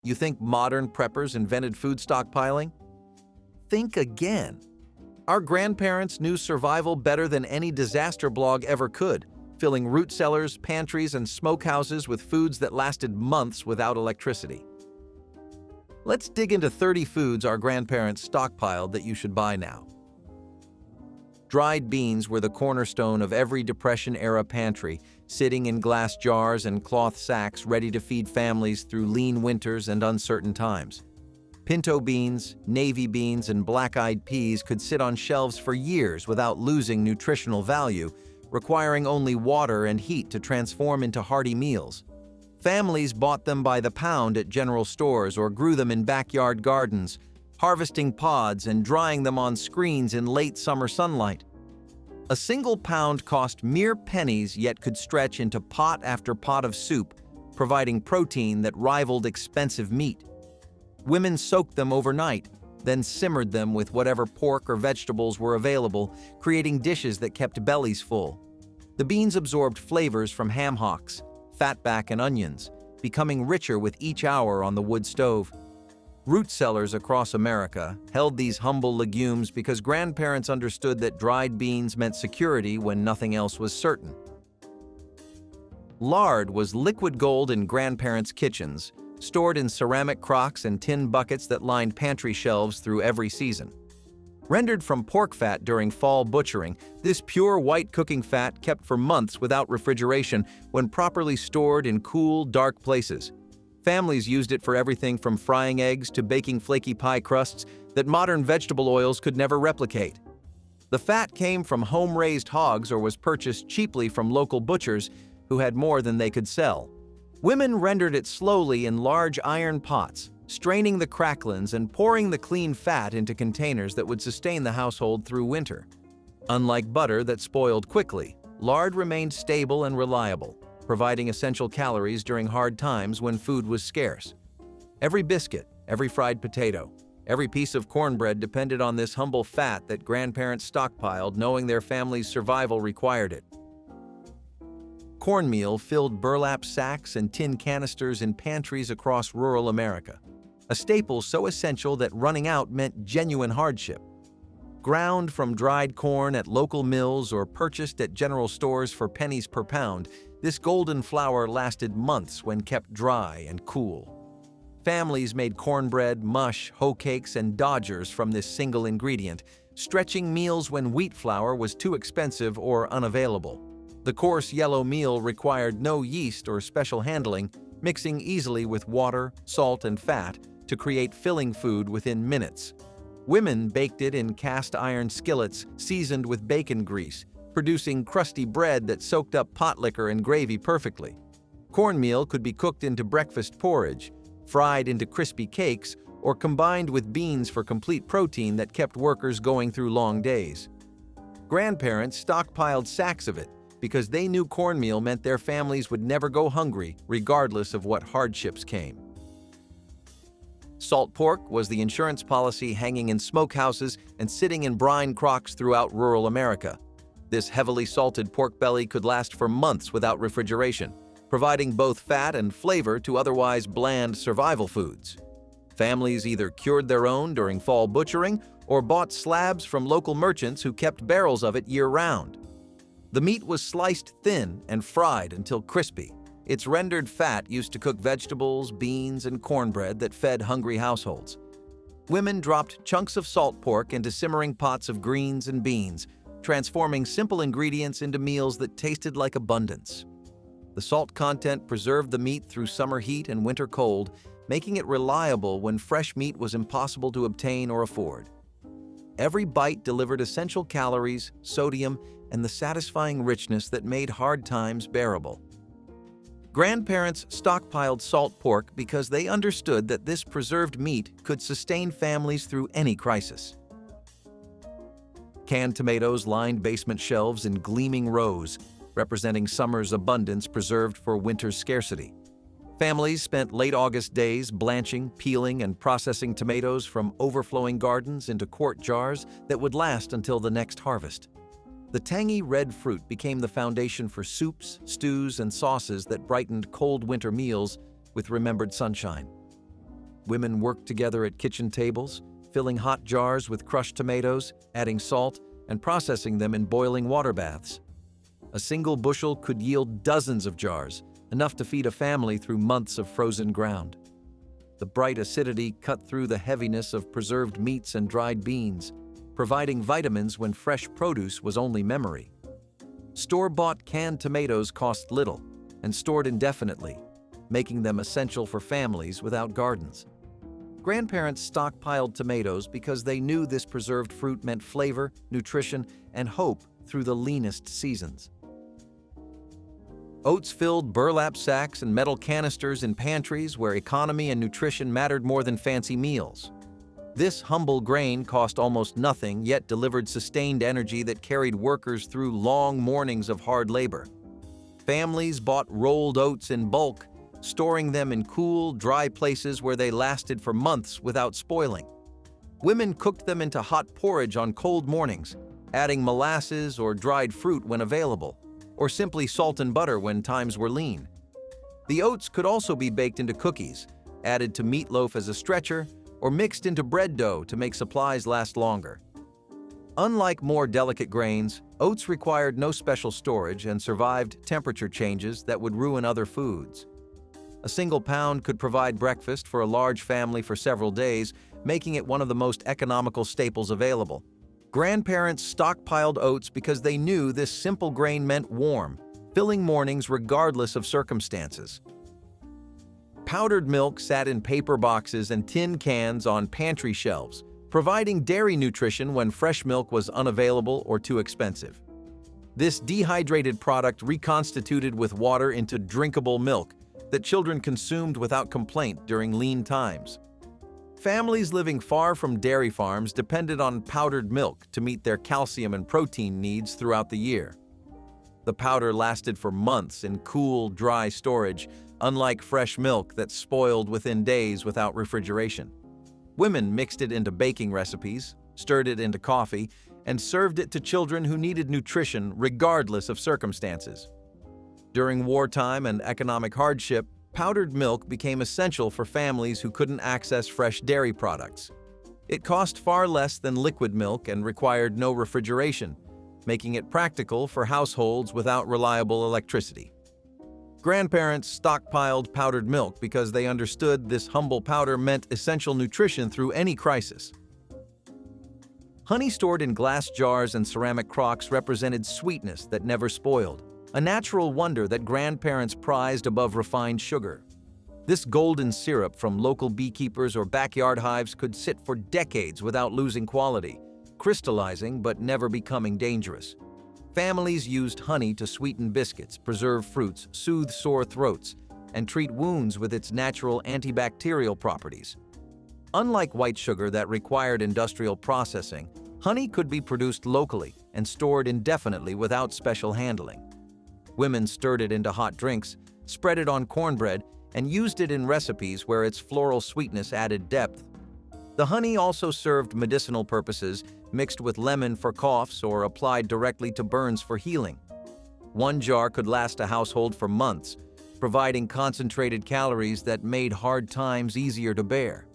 You think modern preppers invented food stockpiling? Think again. Our grandparents knew survival better than any disaster blog ever could, filling root cellars, pantries, and smokehouses with foods that lasted months without electricity. Let's dig into 30 foods our grandparents stockpiled that you should buy now. Dried beans were the cornerstone of every Depression-era pantry, sitting in glass jars and cloth sacks ready to feed families through lean winters and uncertain times. Pinto beans, navy beans, and black-eyed peas could sit on shelves for years without losing nutritional value, requiring only water and heat to transform into hearty meals. Families bought them by the pound at general stores or grew them in backyard gardens, harvesting pods and drying them on screens in late summer sunlight. A single pound cost mere pennies yet could stretch into pot after pot of soup, providing protein that rivaled expensive meat. Women soaked them overnight, then simmered them with whatever pork or vegetables were available, creating dishes that kept bellies full. The beans absorbed flavors from ham hocks, fatback, and onions, becoming richer with each hour on the wood stove. Root cellars across America held these humble legumes because grandparents understood that dried beans meant security when nothing else was certain. Lard was liquid gold in grandparents' kitchens, stored in ceramic crocks and tin buckets that lined pantry shelves through every season. Rendered from pork fat during fall butchering, this pure white cooking fat kept for months without refrigeration when properly stored in cool, dark places. Families used it for everything from frying eggs to baking flaky pie crusts that modern vegetable oils could never replicate. The fat came from home-raised hogs or was purchased cheaply from local butchers who had more than they could sell. Women rendered it slowly in large iron pots, straining the cracklins and pouring the clean fat into containers that would sustain the household through winter. Unlike butter that spoiled quickly, lard remained stable and reliable, providing essential calories during hard times when food was scarce. Every biscuit, every fried potato, every piece of cornbread depended on this humble fat that grandparents stockpiled, knowing their family's survival required it. Cornmeal filled burlap sacks and tin canisters in pantries across rural America, a staple so essential that running out meant genuine hardship. Ground from dried corn at local mills or purchased at general stores for pennies per pound, this golden flour lasted months when kept dry and cool. Families made cornbread, mush, hoe cakes, and dodgers from this single ingredient, stretching meals when wheat flour was too expensive or unavailable. The coarse yellow meal required no yeast or special handling, mixing easily with water, salt, and fat to create filling food within minutes. Women baked it in cast iron skillets seasoned with bacon grease, producing crusty bread that soaked up pot liquor and gravy perfectly. Cornmeal could be cooked into breakfast porridge, fried into crispy cakes, or combined with beans for complete protein that kept workers going through long days. Grandparents stockpiled sacks of it because they knew cornmeal meant their families would never go hungry, regardless of what hardships came. Salt pork was the insurance policy hanging in smokehouses and sitting in brine crocks throughout rural America. This heavily salted pork belly could last for months without refrigeration, providing both fat and flavor to otherwise bland survival foods. Families either cured their own during fall butchering or bought slabs from local merchants who kept barrels of it year-round. The meat was sliced thin and fried until crispy. Its rendered fat used to cook vegetables, beans, and cornbread that fed hungry households. Women dropped chunks of salt pork into simmering pots of greens and beans, transforming simple ingredients into meals that tasted like abundance. The salt content preserved the meat through summer heat and winter cold, making it reliable when fresh meat was impossible to obtain or afford. Every bite delivered essential calories, sodium, and the satisfying richness that made hard times bearable. Grandparents stockpiled salt pork because they understood that this preserved meat could sustain families through any crisis. Canned tomatoes lined basement shelves in gleaming rows, representing summer's abundance preserved for winter's scarcity. Families spent late August days blanching, peeling, and processing tomatoes from overflowing gardens into quart jars that would last until the next harvest. The tangy red fruit became the foundation for soups, stews, and sauces that brightened cold winter meals with remembered sunshine. Women worked together at kitchen tables, filling hot jars with crushed tomatoes, adding salt, and processing them in boiling water baths. A single bushel could yield dozens of jars, enough to feed a family through months of frozen ground. The bright acidity cut through the heaviness of preserved meats and dried beans, providing vitamins when fresh produce was only memory. Store-bought canned tomatoes cost little and stored indefinitely, making them essential for families without gardens. Grandparents stockpiled tomatoes because they knew this preserved fruit meant flavor, nutrition, and hope through the leanest seasons. Oats filled burlap sacks and metal canisters in pantries where economy and nutrition mattered more than fancy meals. This humble grain cost almost nothing, yet delivered sustained energy that carried workers through long mornings of hard labor. Families bought rolled oats in bulk, storing them in cool, dry places where they lasted for months without spoiling. Women cooked them into hot porridge on cold mornings, adding molasses or dried fruit when available, or simply salt and butter when times were lean. The oats could also be baked into cookies, added to meatloaf as a stretcher, or mixed into bread dough to make supplies last longer. Unlike more delicate grains, oats required no special storage and survived temperature changes that would ruin other foods. A single pound could provide breakfast for a large family for several days, making it one of the most economical staples available. Grandparents stockpiled oats because they knew this simple grain meant warm, filling mornings regardless of circumstances. Powdered milk sat in paper boxes and tin cans on pantry shelves, providing dairy nutrition when fresh milk was unavailable or too expensive. This dehydrated product reconstituted with water into drinkable milk that children consumed without complaint during lean times. Families living far from dairy farms depended on powdered milk to meet their calcium and protein needs throughout the year. The powder lasted for months in cool, dry storage, unlike fresh milk that spoiled within days without refrigeration. Women mixed it into baking recipes, stirred it into coffee, and served it to children who needed nutrition regardless of circumstances. During wartime and economic hardship, powdered milk became essential for families who couldn't access fresh dairy products. It cost far less than liquid milk and required no refrigeration, making it practical for households without reliable electricity. Grandparents stockpiled powdered milk because they understood this humble powder meant essential nutrition through any crisis. Honey stored in glass jars and ceramic crocks represented sweetness that never spoiled, a natural wonder that grandparents prized above refined sugar. This golden syrup from local beekeepers or backyard hives could sit for decades without losing quality, crystallizing but never becoming dangerous. Families used honey to sweeten biscuits, preserve fruits, soothe sore throats, and treat wounds with its natural antibacterial properties. Unlike white sugar that required industrial processing, honey could be produced locally and stored indefinitely without special handling. Women stirred it into hot drinks, spread it on cornbread, and used it in recipes where its floral sweetness added depth. The honey also served medicinal purposes, mixed with lemon for coughs or applied directly to burns for healing. One jar could last a household for months, providing concentrated calories that made hard times easier to bear.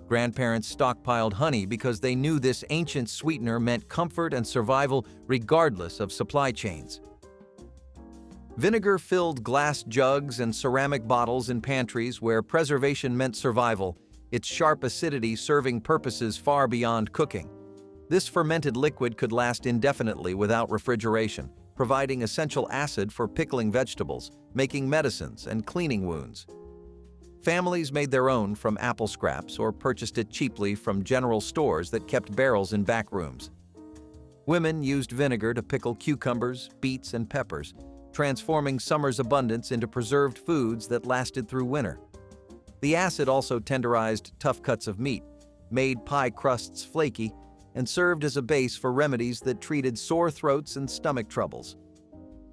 Grandparents stockpiled honey because they knew this ancient sweetener meant comfort and survival regardless of supply chains. Vinegar filled glass jugs and ceramic bottles in pantries where preservation meant survival, its sharp acidity serving purposes far beyond cooking. This fermented liquid could last indefinitely without refrigeration, providing essential acid for pickling vegetables, making medicines, and cleaning wounds. Families made their own from apple scraps or purchased it cheaply from general stores that kept barrels in back rooms. Women used vinegar to pickle cucumbers, beets, and peppers, transforming summer's abundance into preserved foods that lasted through winter. The acid also tenderized tough cuts of meat, made pie crusts flaky, and served as a base for remedies that treated sore throats and stomach troubles.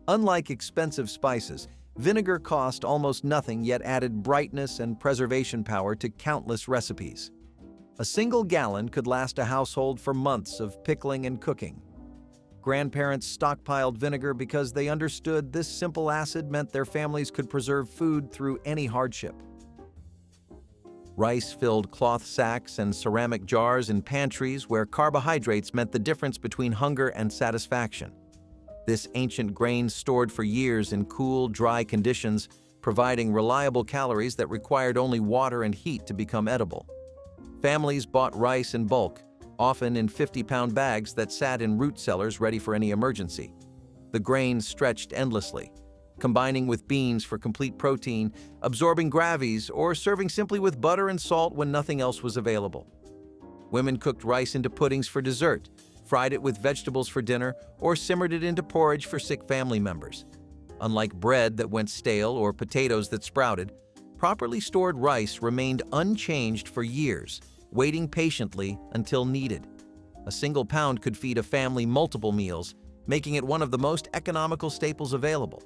Unlike expensive spices, vinegar cost almost nothing yet added brightness and preservation power to countless recipes. A single gallon could last a household for months of pickling and cooking. Grandparents stockpiled vinegar because they understood this simple acid meant their families could preserve food through any hardship. Rice-filled cloth sacks and ceramic jars in pantries where carbohydrates meant the difference between hunger and satisfaction. This ancient grain stored for years in cool, dry conditions, providing reliable calories that required only water and heat to become edible. Families bought rice in bulk, often in 50-pound bags that sat in root cellars ready for any emergency. The grain stretched endlessly, combining with beans for complete protein, absorbing gravies, or serving simply with butter and salt when nothing else was available. Women cooked rice into puddings for dessert, fried it with vegetables for dinner, or simmered it into porridge for sick family members. Unlike bread that went stale or potatoes that sprouted, properly stored rice remained unchanged for years, waiting patiently until needed. A single pound could feed a family multiple meals, making it one of the most economical staples available.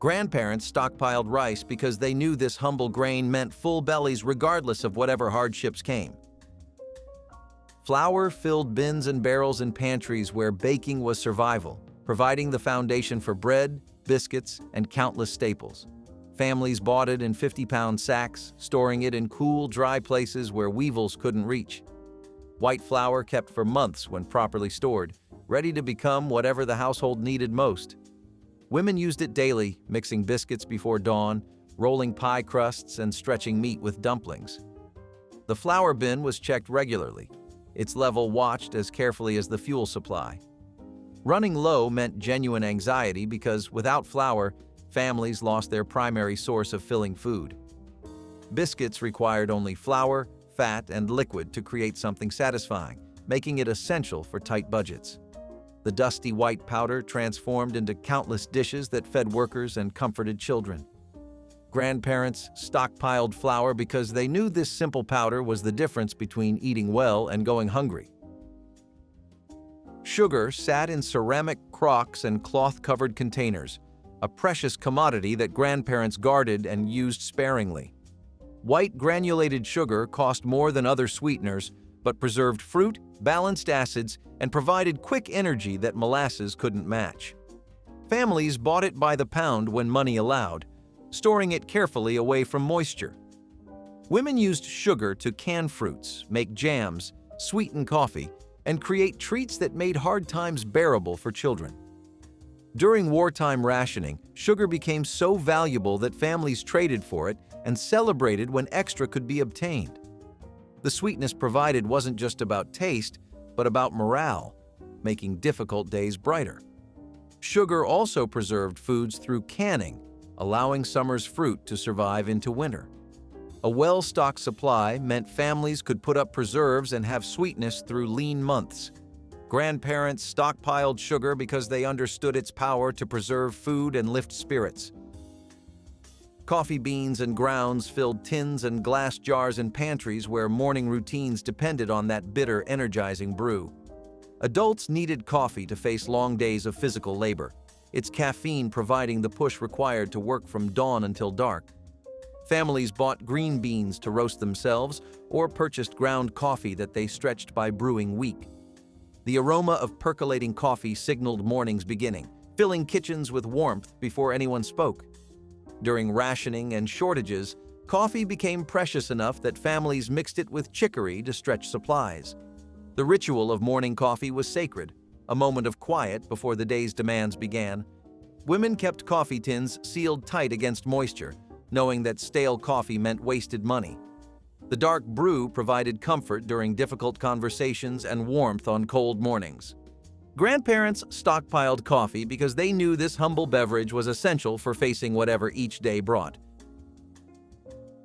Grandparents stockpiled rice because they knew this humble grain meant full bellies regardless of whatever hardships came. Flour filled bins and barrels in pantries where baking was survival, providing the foundation for bread, biscuits, and countless staples. Families bought it in 50-pound sacks, storing it in cool, dry places where weevils couldn't reach. White flour kept for months when properly stored, ready to become whatever the household needed most. Women used it daily, mixing biscuits before dawn, rolling pie crusts, and stretching meat with dumplings. The flour bin was checked regularly, its level watched as carefully as the fuel supply. Running low meant genuine anxiety because without flour, families lost their primary source of filling food. Biscuits required only flour, fat, and liquid to create something satisfying, making it essential for tight budgets. The dusty white powder transformed into countless dishes that fed workers and comforted children. Grandparents stockpiled flour because they knew this simple powder was the difference between eating well and going hungry. Sugar sat in ceramic crocks and cloth-covered containers, a precious commodity that grandparents guarded and used sparingly. White granulated sugar cost more than other sweeteners, but preserved fruit, balanced acids, and provided quick energy that molasses couldn't match. Families bought it by the pound when money allowed, storing it carefully away from moisture. Women used sugar to can fruits, make jams, sweeten coffee, and create treats that made hard times bearable for children. During wartime rationing, sugar became so valuable that families traded for it and celebrated when extra could be obtained. The sweetness provided wasn't just about taste, but about morale, making difficult days brighter. Sugar also preserved foods through canning, allowing summer's fruit to survive into winter. A well-stocked supply meant families could put up preserves and have sweetness through lean months. Grandparents stockpiled sugar because they understood its power to preserve food and lift spirits. Coffee beans and grounds filled tins and glass jars in pantries where morning routines depended on that bitter, energizing brew. Adults needed coffee to face long days of physical labor, its caffeine providing the push required to work from dawn until dark. Families bought green beans to roast themselves or purchased ground coffee that they stretched by brewing weak. The aroma of percolating coffee signaled morning's beginning, filling kitchens with warmth before anyone spoke. During rationing and shortages, coffee became precious enough that families mixed it with chicory to stretch supplies. The ritual of morning coffee was sacred, a moment of quiet before the day's demands began. Women kept coffee tins sealed tight against moisture, knowing that stale coffee meant wasted money. The dark brew provided comfort during difficult conversations and warmth on cold mornings. Grandparents stockpiled coffee because they knew this humble beverage was essential for facing whatever each day brought.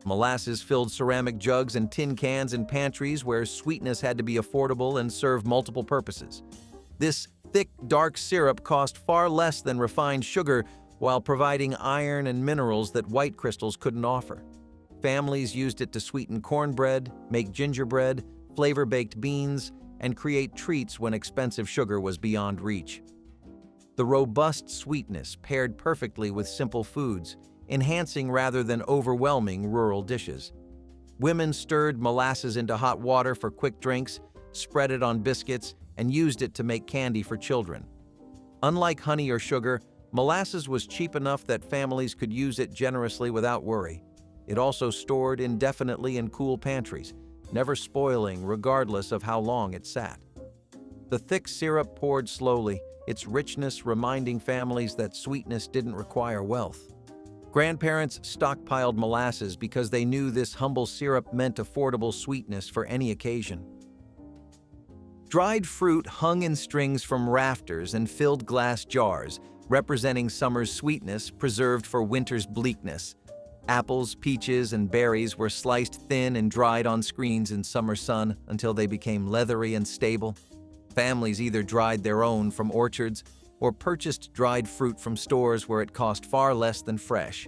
Molasses filled ceramic jugs and tin cans in pantries where sweetness had to be affordable and serve multiple purposes. This thick, dark syrup cost far less than refined sugar while providing iron and minerals that white crystals couldn't offer. Families used it to sweeten cornbread, make gingerbread, flavor baked beans, and create treats when expensive sugar was beyond reach. The robust sweetness paired perfectly with simple foods, enhancing rather than overwhelming rural dishes. Women stirred molasses into hot water for quick drinks, spread it on biscuits, and used it to make candy for children. Unlike honey or sugar, molasses was cheap enough that families could use it generously without worry. It also stored indefinitely in cool pantries, never spoiling regardless of how long it sat. The thick syrup poured slowly, its richness reminding families that sweetness didn't require wealth. Grandparents stockpiled molasses because they knew this humble syrup meant affordable sweetness for any occasion. Dried fruit hung in strings from rafters and filled glass jars, representing summer's sweetness preserved for winter's bleakness. Apples, peaches, and berries were sliced thin and dried on screens in summer sun until they became leathery and stable. Families either dried their own from orchards or purchased dried fruit from stores where it cost far less than fresh.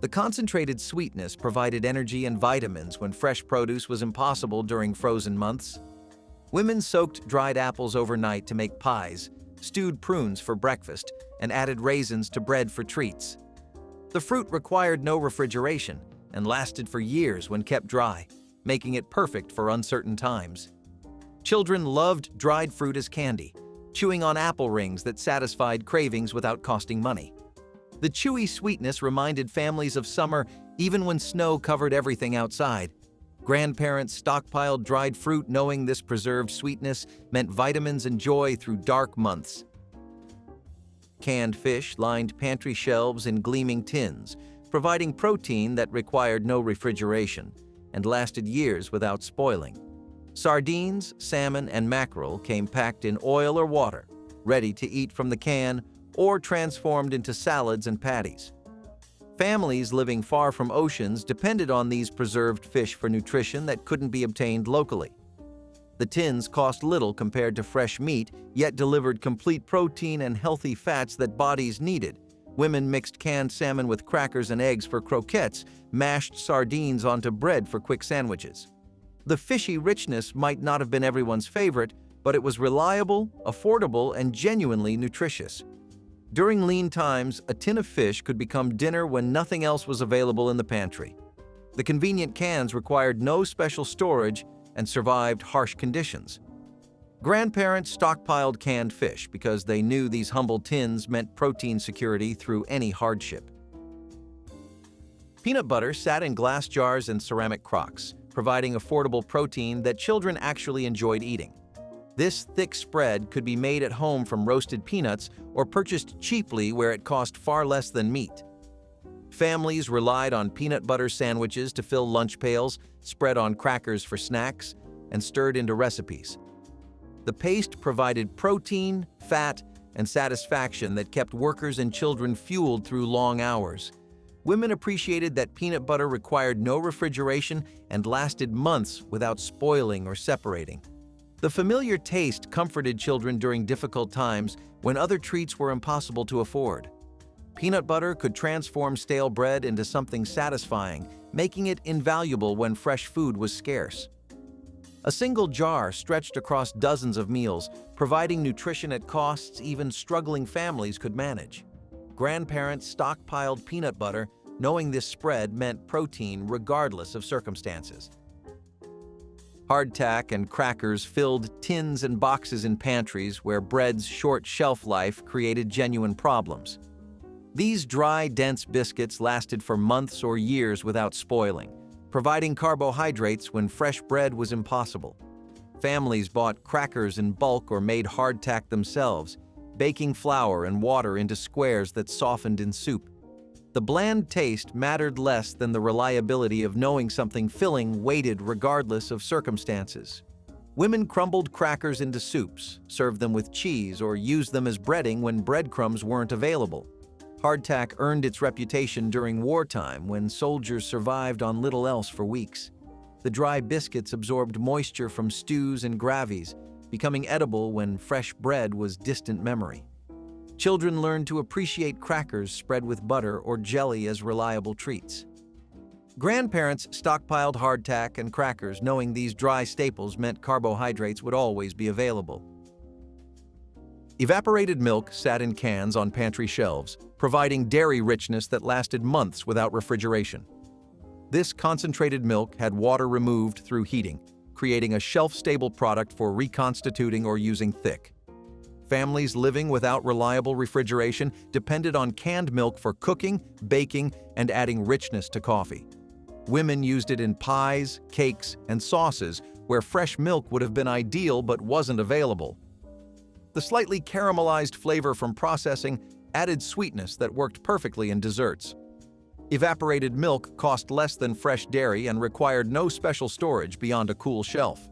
The concentrated sweetness provided energy and vitamins when fresh produce was impossible during frozen months. Women soaked dried apples overnight to make pies, stewed prunes for breakfast, and added raisins to bread for treats. The fruit required no refrigeration and lasted for years when kept dry, making it perfect for uncertain times. Children loved dried fruit as candy, chewing on apple rings that satisfied cravings without costing money. The chewy sweetness reminded families of summer even when snow covered everything outside. Grandparents stockpiled dried fruit knowing this preserved sweetness meant vitamins and joy through dark months. Canned fish lined pantry shelves in gleaming tins, providing protein that required no refrigeration and lasted years without spoiling. Sardines, salmon, and mackerel came packed in oil or water, ready to eat from the can or transformed into salads and patties. Families living far from oceans depended on these preserved fish for nutrition that couldn't be obtained locally. The tins cost little compared to fresh meat, yet delivered complete protein and healthy fats that bodies needed. Women mixed canned salmon with crackers and eggs for croquettes, mashed sardines onto bread for quick sandwiches. The fishy richness might not have been everyone's favorite, but it was reliable, affordable, and genuinely nutritious. During lean times, a tin of fish could become dinner when nothing else was available in the pantry. The convenient cans required no special storage and survived harsh conditions. Grandparents stockpiled canned fish because they knew these humble tins meant protein security through any hardship. Peanut butter sat in glass jars and ceramic crocks, providing affordable protein that children actually enjoyed eating. This thick spread could be made at home from roasted peanuts or purchased cheaply where it cost far less than meat. Families relied on peanut butter sandwiches to fill lunch pails, spread on crackers for snacks, and stirred into recipes. The paste provided protein, fat, and satisfaction that kept workers and children fueled through long hours. Women appreciated that peanut butter required no refrigeration and lasted months without spoiling or separating. The familiar taste comforted children during difficult times when other treats were impossible to afford. Peanut butter could transform stale bread into something satisfying, making it invaluable when fresh food was scarce. A single jar stretched across dozens of meals, providing nutrition at costs even struggling families could manage. Grandparents stockpiled peanut butter, knowing this spread meant protein regardless of circumstances. Hardtack and crackers filled tins and boxes in pantries where bread's short shelf life created genuine problems. These dry, dense biscuits lasted for months or years without spoiling, providing carbohydrates when fresh bread was impossible. Families bought crackers in bulk or made hardtack themselves, baking flour and water into squares that softened in soup. The bland taste mattered less than the reliability of knowing something filling waited regardless of circumstances. Women crumbled crackers into soups, served them with cheese, or used them as breading when breadcrumbs weren't available. Hardtack earned its reputation during wartime when soldiers survived on little else for weeks. The dry biscuits absorbed moisture from stews and gravies, becoming edible when fresh bread was distant memory. Children learned to appreciate crackers spread with butter or jelly as reliable treats. Grandparents stockpiled hardtack and crackers knowing these dry staples meant carbohydrates would always be available. Evaporated milk sat in cans on pantry shelves, providing dairy richness that lasted months without refrigeration. This concentrated milk had water removed through heating, creating a shelf-stable product for reconstituting or using thick. Families living without reliable refrigeration depended on canned milk for cooking, baking, and adding richness to coffee. Women used it in pies, cakes, and sauces where fresh milk would have been ideal but wasn't available. The slightly caramelized flavor from processing added sweetness that worked perfectly in desserts. Evaporated milk cost less than fresh dairy and required no special storage beyond a cool shelf.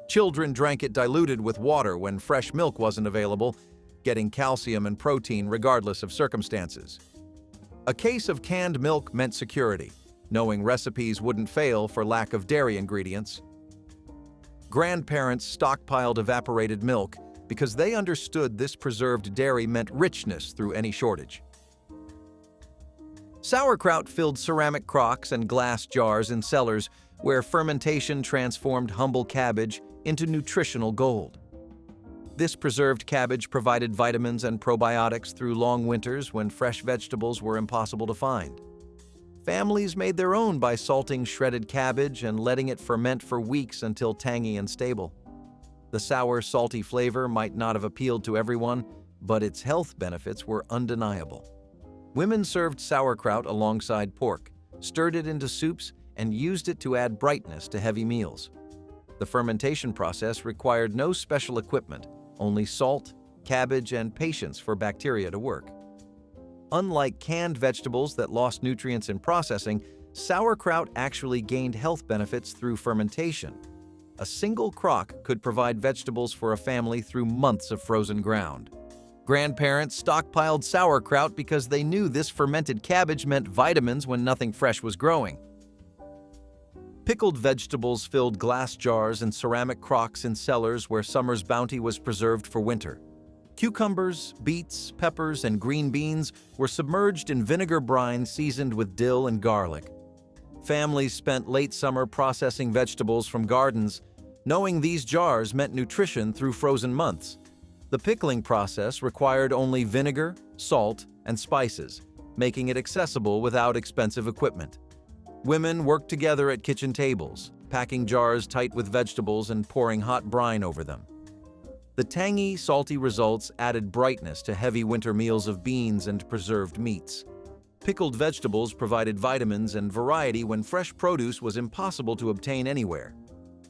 Children drank it diluted with water when fresh milk wasn't available, getting calcium and protein regardless of circumstances. A case of canned milk meant security, knowing recipes wouldn't fail for lack of dairy ingredients. Grandparents stockpiled evaporated milk because they understood this preserved dairy meant richness through any shortage. Sauerkraut filled ceramic crocks and glass jars in cellars where fermentation transformed humble cabbage into nutritional gold. This preserved cabbage provided vitamins and probiotics through long winters when fresh vegetables were impossible to find. Families made their own by salting shredded cabbage and letting it ferment for weeks until tangy and stable. The sour, salty flavor might not have appealed to everyone, but its health benefits were undeniable. Women served sauerkraut alongside pork, stirred it into soups, and used it to add brightness to heavy meals. The fermentation process required no special equipment, only salt, cabbage, and patience for bacteria to work. Unlike canned vegetables that lost nutrients in processing, sauerkraut actually gained health benefits through fermentation. A single crock could provide vegetables for a family through months of frozen ground. Grandparents stockpiled sauerkraut because they knew this fermented cabbage meant vitamins when nothing fresh was growing. Pickled vegetables filled glass jars and ceramic crocks in cellars where summer's bounty was preserved for winter. Cucumbers, beets, peppers, and green beans were submerged in vinegar brine seasoned with dill and garlic. Families spent late summer processing vegetables from gardens, knowing these jars meant nutrition through frozen months. The pickling process required only vinegar, salt, and spices, making it accessible without expensive equipment. Women worked together at kitchen tables, packing jars tight with vegetables and pouring hot brine over them. The tangy, salty results added brightness to heavy winter meals of beans and preserved meats. Pickled vegetables provided vitamins and variety when fresh produce was impossible to obtain anywhere.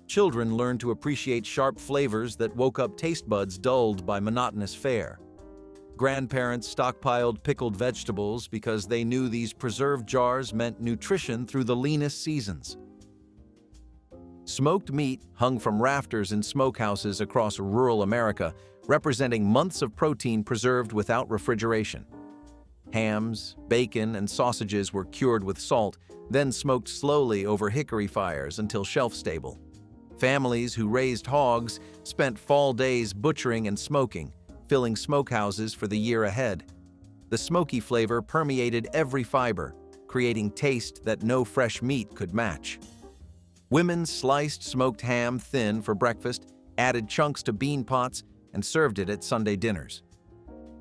Children learned to appreciate sharp flavors that woke up taste buds dulled by monotonous fare. Grandparents stockpiled pickled vegetables because they knew these preserved jars meant nutrition through the leanest seasons. Smoked meat hung from rafters in smokehouses across rural America, representing months of protein preserved without refrigeration. Hams, bacon, and sausages were cured with salt, then smoked slowly over hickory fires until shelf-stable. Families who raised hogs spent fall days butchering and smoking, filling smokehouses for the year ahead. The smoky flavor permeated every fiber, creating taste that no fresh meat could match. Women sliced smoked ham thin for breakfast, added chunks to bean pots, and served it at Sunday dinners.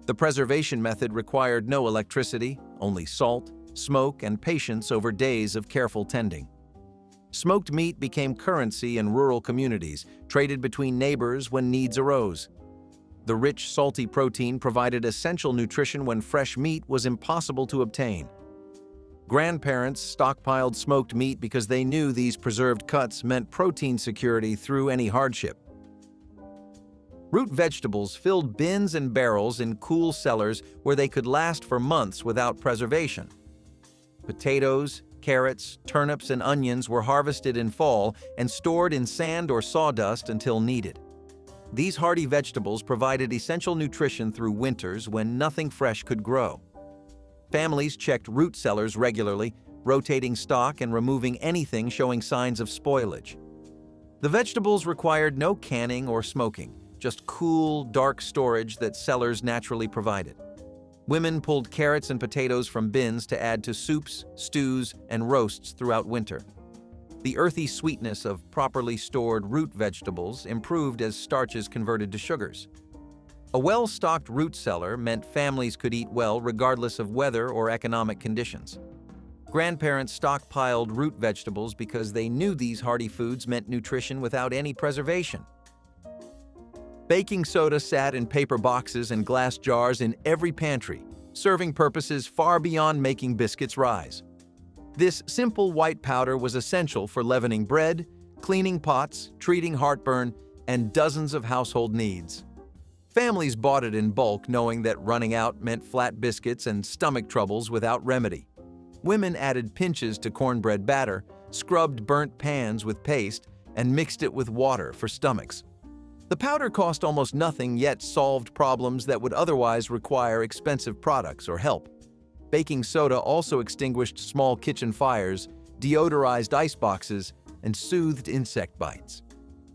The preservation method required no electricity, only salt, smoke, and patience over days of careful tending. Smoked meat became currency in rural communities, traded between neighbors when needs arose. The rich, salty protein provided essential nutrition when fresh meat was impossible to obtain. Grandparents stockpiled smoked meat because they knew these preserved cuts meant protein security through any hardship. Root vegetables filled bins and barrels in cool cellars where they could last for months without preservation. Potatoes, carrots, turnips, and onions were harvested in fall and stored in sand or sawdust until needed. These hardy vegetables provided essential nutrition through winters when nothing fresh could grow. Families checked root cellars regularly, rotating stock and removing anything showing signs of spoilage. The vegetables required no canning or smoking, just cool, dark storage that cellars naturally provided. Women pulled carrots and potatoes from bins to add to soups, stews, and roasts throughout winter. The earthy sweetness of properly stored root vegetables improved as starches converted to sugars. A well-stocked root cellar meant families could eat well regardless of weather or economic conditions. Grandparents stockpiled root vegetables because they knew these hearty foods meant nutrition without any preservation. Baking soda sat in paper boxes and glass jars in every pantry, serving purposes far beyond making biscuits rise. This simple white powder was essential for leavening bread, cleaning pots, treating heartburn, and dozens of household needs. Families bought it in bulk, knowing that running out meant flat biscuits and stomach troubles without remedy. Women added pinches to cornbread batter, scrubbed burnt pans with paste, and mixed it with water for stomachs. The powder cost almost nothing, yet solved problems that would otherwise require expensive products or help. Baking soda also extinguished small kitchen fires, deodorized iceboxes, and soothed insect bites.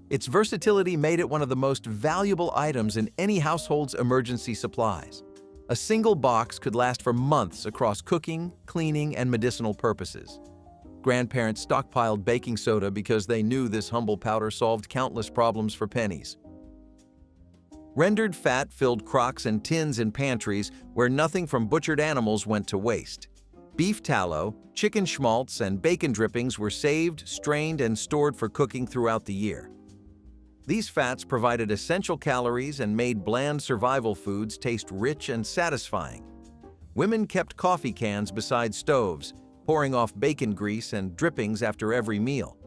Its versatility made it one of the most valuable items in any household's emergency supplies. A single box could last for months across cooking, cleaning, and medicinal purposes. Grandparents stockpiled baking soda because they knew this humble powder solved countless problems for pennies. Rendered fat filled crocks and tins in pantries where nothing from butchered animals went to waste. Beef tallow, chicken schmaltz, and bacon drippings were saved, strained, and stored for cooking throughout the year. These fats provided essential calories and made bland survival foods taste rich and satisfying. Women kept coffee cans beside stoves, pouring off bacon grease and drippings after every meal.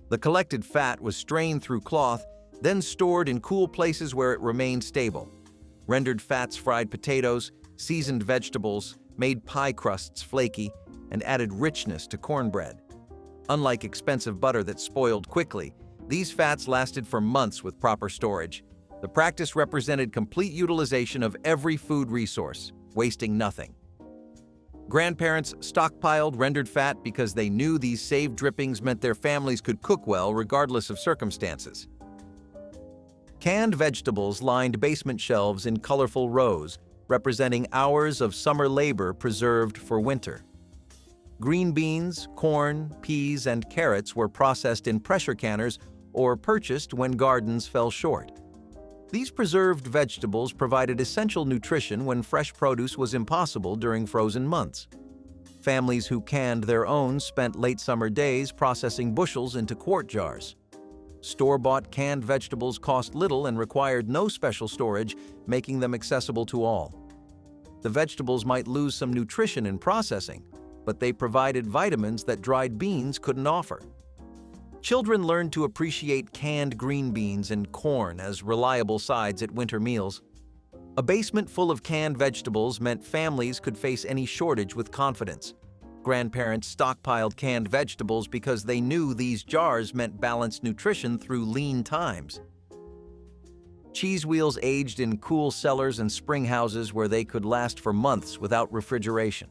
The collected fat was strained through cloth, then stored in cool places where it remained stable. Rendered fats fried potatoes, seasoned vegetables, made pie crusts flaky, and added richness to cornbread. Unlike expensive butter that spoiled quickly, these fats lasted for months with proper storage. The practice represented complete utilization of every food resource, wasting nothing. Grandparents stockpiled rendered fat because they knew these saved drippings meant their families could cook well regardless of circumstances. Canned vegetables lined basement shelves in colorful rows, representing hours of summer labor preserved for winter. Green beans, corn, peas, and carrots were processed in pressure canners or purchased when gardens fell short. These preserved vegetables provided essential nutrition when fresh produce was impossible during frozen months. Families who canned their own spent late summer days processing bushels into quart jars. Store-bought canned vegetables cost little and required no special storage, making them accessible to all. The vegetables might lose some nutrition in processing, but they provided vitamins that dried beans couldn't offer. Children learned to appreciate canned green beans and corn as reliable sides at winter meals. A basement full of canned vegetables meant families could face any shortage with confidence. Grandparents stockpiled canned vegetables because they knew these jars meant balanced nutrition through lean times. Cheese wheels aged in cool cellars and spring houses where they could last for months without refrigeration.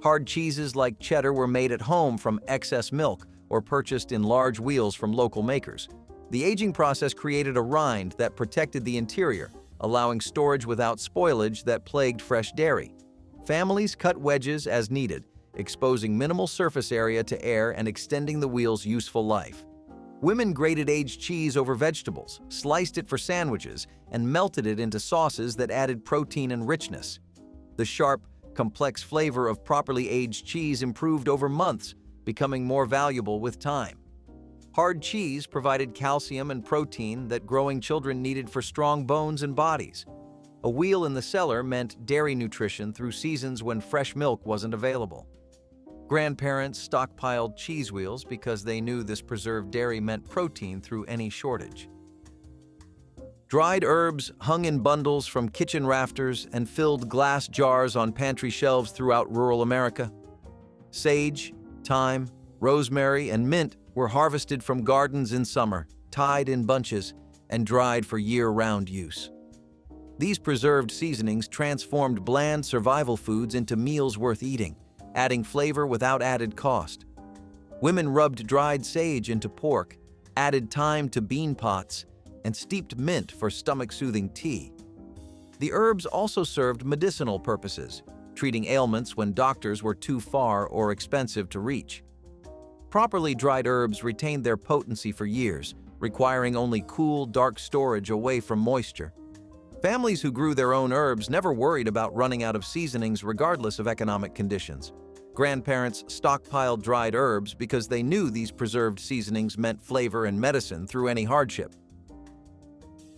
Hard cheeses like cheddar were made at home from excess milk or purchased in large wheels from local makers. The aging process created a rind that protected the interior, allowing storage without spoilage that plagued fresh dairy. Families cut wedges as needed, exposing minimal surface area to air and extending the wheel's useful life. Women grated aged cheese over vegetables, sliced it for sandwiches, and melted it into sauces that added protein and richness. The sharp, complex flavor of properly aged cheese improved over months, becoming more valuable with time. Hard cheese provided calcium and protein that growing children needed for strong bones and bodies. A wheel in the cellar meant dairy nutrition through seasons when fresh milk wasn't available. Grandparents stockpiled cheese wheels because they knew this preserved dairy meant protein through any shortage. Dried herbs hung in bundles from kitchen rafters and filled glass jars on pantry shelves throughout rural America. Sage, thyme, rosemary, and mint were harvested from gardens in summer, tied in bunches, and dried for year-round use. These preserved seasonings transformed bland survival foods into meals worth eating, adding flavor without added cost. Women rubbed dried sage into pork, added thyme to bean pots, and steeped mint for stomach-soothing tea. The herbs also served medicinal purposes, treating ailments when doctors were too far or expensive to reach. Properly dried herbs retained their potency for years, requiring only cool, dark storage away from moisture. Families who grew their own herbs never worried about running out of seasonings regardless of economic conditions. Grandparents stockpiled dried herbs because they knew these preserved seasonings meant flavor and medicine through any hardship.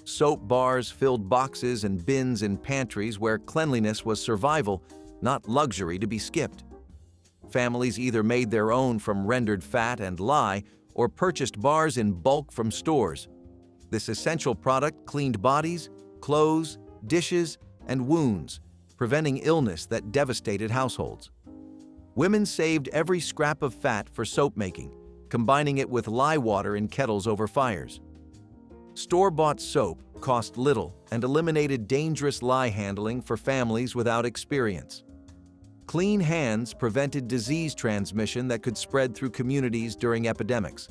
Soap bars filled boxes and bins in pantries where cleanliness was survival, not luxury to be skipped. Families either made their own from rendered fat and lye or purchased bars in bulk from stores. This essential product cleaned bodies, clothes, dishes, and wounds, preventing illness that devastated households. Women saved every scrap of fat for soap making, combining it with lye water in kettles over fires. Store-bought soap cost little and eliminated dangerous lye handling for families without experience. Clean hands prevented disease transmission that could spread through communities during epidemics.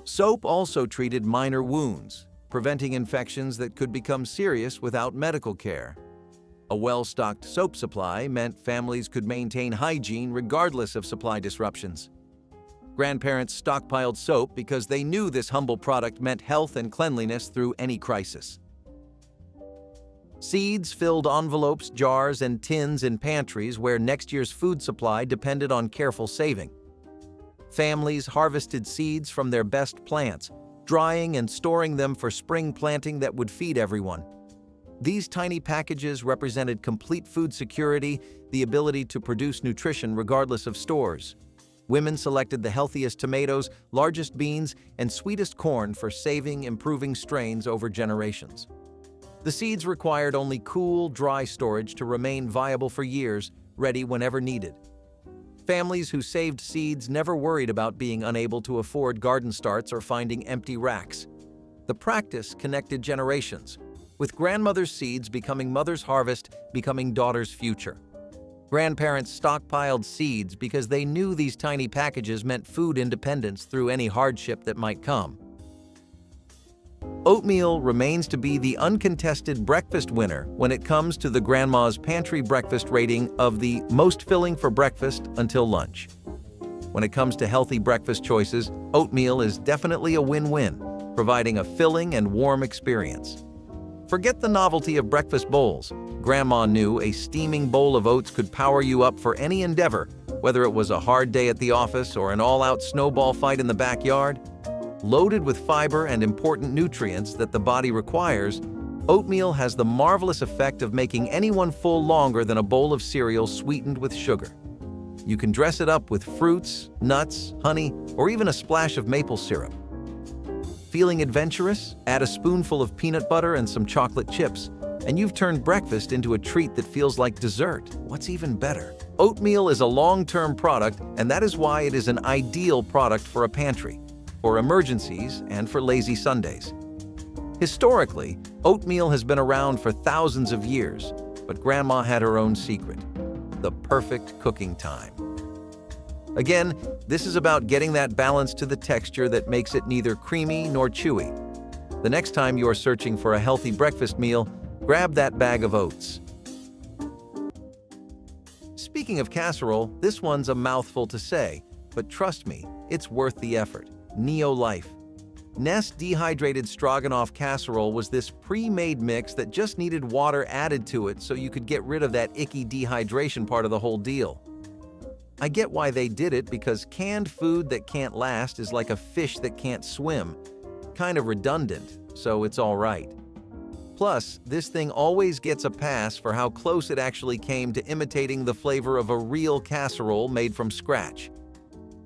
Soap also treated minor wounds, preventing infections that could become serious without medical care. A well-stocked soap supply meant families could maintain hygiene regardless of supply disruptions. Grandparents stockpiled soap because they knew this humble product meant health and cleanliness through any crisis. Seeds filled envelopes, jars, and tins in pantries where next year's food supply depended on careful saving. Families harvested seeds from their best plants, drying and storing them for spring planting that would feed everyone. These tiny packages represented complete food security, the ability to produce nutrition regardless of stores. Women selected the healthiest tomatoes, largest beans, and sweetest corn for saving, improving strains over generations. The seeds required only cool, dry storage to remain viable for years, ready whenever needed. Families who saved seeds never worried about being unable to afford garden starts or finding empty racks. The practice connected generations, with grandmother's seeds becoming mother's harvest, becoming daughter's future. Grandparents stockpiled seeds because they knew these tiny packages meant food independence through any hardship that might come. Oatmeal remains to be the uncontested breakfast winner when it comes to the Grandma's Pantry breakfast rating of the most filling for breakfast until lunch. When it comes to healthy breakfast choices, oatmeal is definitely a win-win, providing a filling and warm experience. Forget the novelty of breakfast bowls. Grandma knew a steaming bowl of oats could power you up for any endeavor, whether it was a hard day at the office or an all-out snowball fight in the backyard. Loaded with fiber and important nutrients that the body requires, oatmeal has the marvelous effect of making anyone full longer than a bowl of cereal sweetened with sugar. You can dress it up with fruits, nuts, honey, or even a splash of maple syrup. Feeling adventurous? Add a spoonful of peanut butter and some chocolate chips, and you've turned breakfast into a treat that feels like dessert. What's even better? Oatmeal is a long-term product, and that is why it is an ideal product for a pantry, for emergencies, and for lazy Sundays. Historically, oatmeal has been around for thousands of years, but Grandma had her own secret: the perfect cooking time. Again, this is about getting that balance to the texture that makes it neither creamy nor chewy. The next time you are searching for a healthy breakfast meal, grab that bag of oats. Speaking of casserole, this one's a mouthful to say, but trust me, it's worth the effort. Neo-Life. Nest Dehydrated Stroganoff Casserole was this pre-made mix that just needed water added to it so you could get rid of that icky dehydration part of the whole deal. I get why they did it, because canned food that can't last is like a fish that can't swim. Kind of redundant, so it's all right. Plus, this thing always gets a pass for how close it actually came to imitating the flavor of a real casserole made from scratch.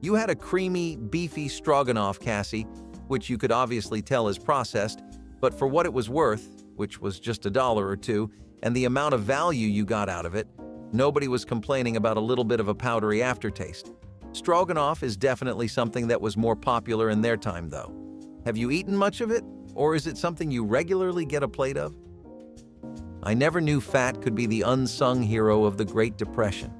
You had a creamy, beefy stroganoff cassie, which you could obviously tell is processed, but for what it was worth, which was just $1 or $2, and the amount of value you got out of it, nobody was complaining about a little bit of a powdery aftertaste. Stroganoff is definitely something that was more popular in their time, though. Have you eaten much of it, or is it something you regularly get a plate of? I never knew fat could be the unsung hero of the Great Depression.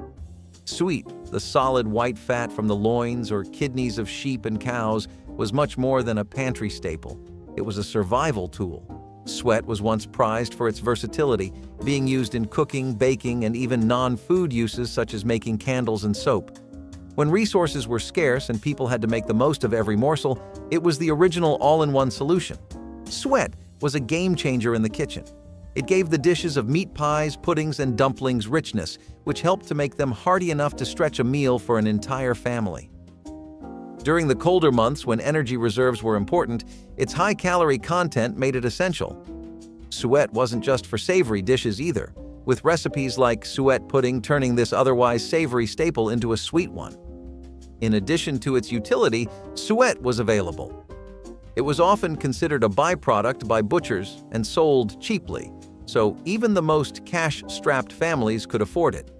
Sweet, the solid white fat from the loins or kidneys of sheep and cows, was much more than a pantry staple. It was a survival tool. Sweat was once prized for its versatility, being used in cooking, baking, and even non-food uses such as making candles and soap. When resources were scarce and people had to make the most of every morsel, it was the original all-in-one solution. Sweat was a game-changer in the kitchen. It gave the dishes of meat pies, puddings, and dumplings richness, which helped to make them hearty enough to stretch a meal for an entire family. During the colder months, when energy reserves were important, its high-calorie content made it essential. Sweat wasn't just for savory dishes either. with recipes like suet pudding turning this otherwise savory staple into a sweet one. In addition to its utility, suet was available. It was often considered a byproduct by butchers and sold cheaply, so even the most cash-strapped families could afford it.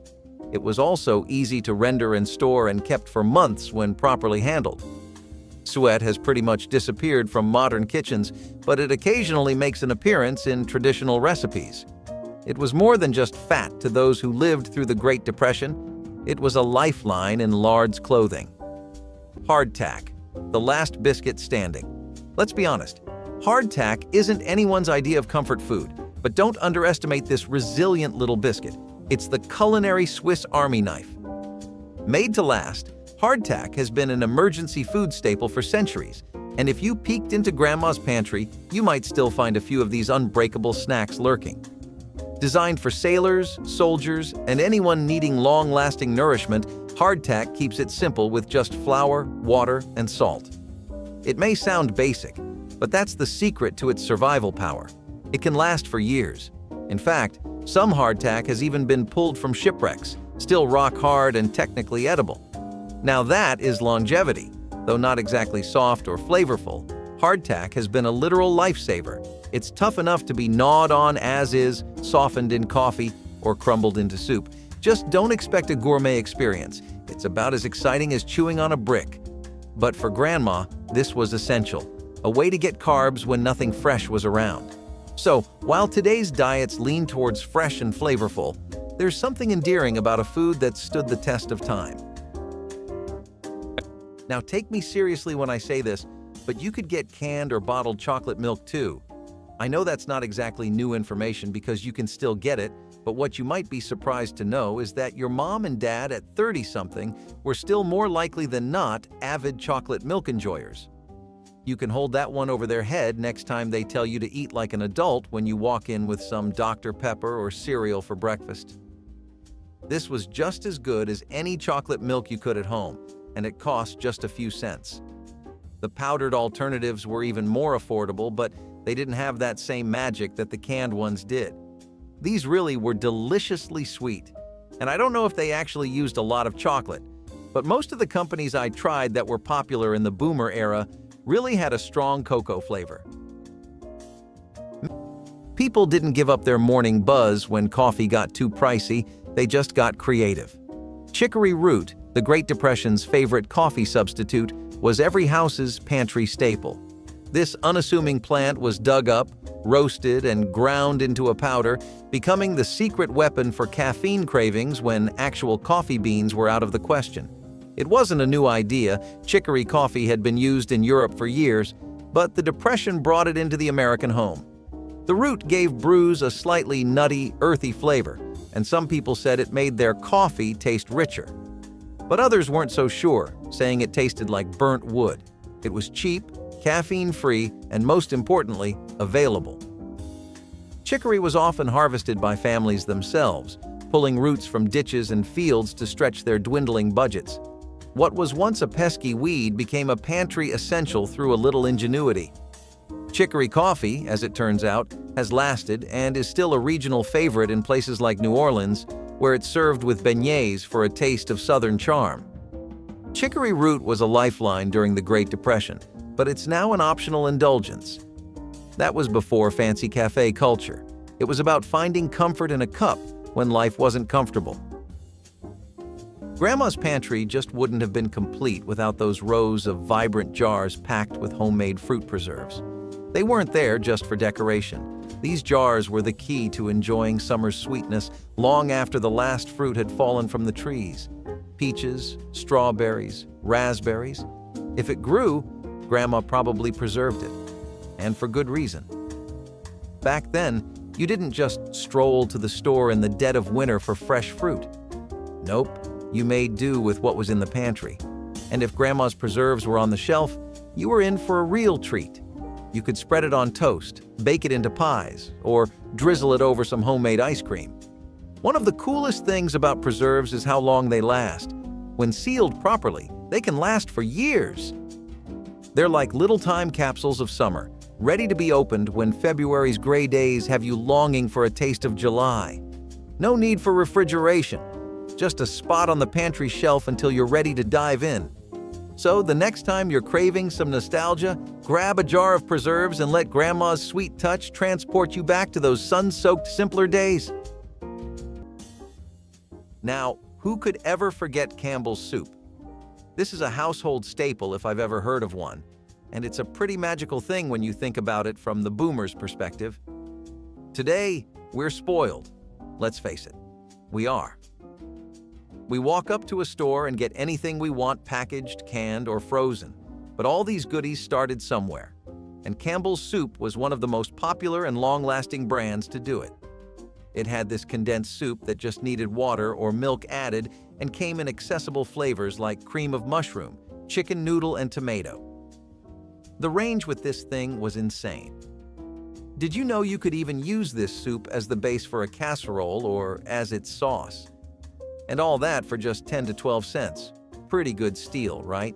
It was also easy to render and store and kept for months when properly handled. Suet has pretty much disappeared from modern kitchens, but it occasionally makes an appearance in traditional recipes. It was more than just fat to those who lived through the Great Depression. It was a lifeline in Lard's clothing. Hardtack, the last biscuit standing. Let's be honest, hardtack isn't anyone's idea of comfort food, but don't underestimate this resilient little biscuit. It's the culinary Swiss Army knife. Made to last, hardtack has been an emergency food staple for centuries, and if you peeked into Grandma's pantry, you might still find a few of these unbreakable snacks lurking. Designed for sailors, soldiers, and anyone needing long-lasting nourishment, hardtack keeps it simple with just flour, water, and salt. It may sound basic, but that's the secret to its survival power. It can last for years. In fact, some hardtack has even been pulled from shipwrecks, still rock hard and technically edible. Now that is longevity. Though not exactly soft or flavorful, hardtack has been a literal lifesaver. It's tough enough to be gnawed on as is, softened in coffee, or crumbled into soup. Just don't expect a gourmet experience. It's about as exciting as chewing on a brick. But for Grandma, this was essential, a way to get carbs when nothing fresh was around. So, while today's diets lean towards fresh and flavorful, there's something endearing about a food that stood the test of time. Now, take me seriously when I say this, but you could get canned or bottled chocolate milk too. I know that's not exactly new information because you can still get it, but what you might be surprised to know is that your mom and dad at 30-something were still more likely than not avid chocolate milk enjoyers. You can hold that one over their head next time they tell you to eat like an adult when you walk in with some Dr. Pepper or cereal for breakfast. This was just as good as any chocolate milk you could at home, and it cost just a few cents. The powdered alternatives were even more affordable, but they didn't have that same magic that the canned ones did. These really were deliciously sweet, and I don't know if they actually used a lot of chocolate, but most of the companies I tried that were popular in the boomer era really had a strong cocoa flavor. People didn't give up their morning buzz when coffee got too pricey, they just got creative. Chicory root, the Great Depression's favorite coffee substitute, was every house's pantry staple. This unassuming plant was dug up, roasted, and ground into a powder, becoming the secret weapon for caffeine cravings when actual coffee beans were out of the question. It wasn't a new idea. Chicory coffee had been used in Europe for years, but the Depression brought it into the American home. The root gave brews a slightly nutty, earthy flavor, and some people said it made their coffee taste richer. But others weren't so sure, saying it tasted like burnt wood. It was cheap, caffeine-free, and most importantly, available. Chicory was often harvested by families themselves, pulling roots from ditches and fields to stretch their dwindling budgets. What was once a pesky weed became a pantry essential through a little ingenuity. Chicory coffee, as it turns out, has lasted and is still a regional favorite in places like New Orleans, where it's served with beignets for a taste of Southern charm. Chicory root was a lifeline during the Great Depression, but it's now an optional indulgence. That was before fancy cafe culture. It was about finding comfort in a cup when life wasn't comfortable. Grandma's pantry just wouldn't have been complete without those rows of vibrant jars packed with homemade fruit preserves. They weren't there just for decoration. These jars were the key to enjoying summer's sweetness long after the last fruit had fallen from the trees. Peaches, strawberries, raspberries. If it grew, Grandma probably preserved it. And for good reason. Back then, you didn't just stroll to the store in the dead of winter for fresh fruit. Nope, you made do with what was in the pantry. And if Grandma's preserves were on the shelf, you were in for a real treat. You could spread it on toast, bake it into pies, or drizzle it over some homemade ice cream. One of the coolest things about preserves is how long they last. When sealed properly, they can last for years. They're like little time capsules of summer, ready to be opened when February's gray days have you longing for a taste of July. No need for refrigeration. Just a spot on the pantry shelf until you're ready to dive in. So the next time you're craving some nostalgia, grab a jar of preserves and let Grandma's sweet touch transport you back to those sun-soaked, simpler days. Now, who could ever forget Campbell's soup? This is a household staple if I've ever heard of one, and it's a pretty magical thing when you think about it from the boomer's perspective. Today, we're spoiled. Let's face it, we are. We walk up to a store and get anything we want packaged, canned, or frozen. But all these goodies started somewhere, and Campbell's Soup was one of the most popular and long-lasting brands to do it. It had this condensed soup that just needed water or milk added and came in accessible flavors like cream of mushroom, chicken noodle, and tomato. The range with this thing was insane. Did you know you could even use this soup as the base for a casserole or as its sauce? And all that for just 10 to 12 cents. Pretty good steal, right?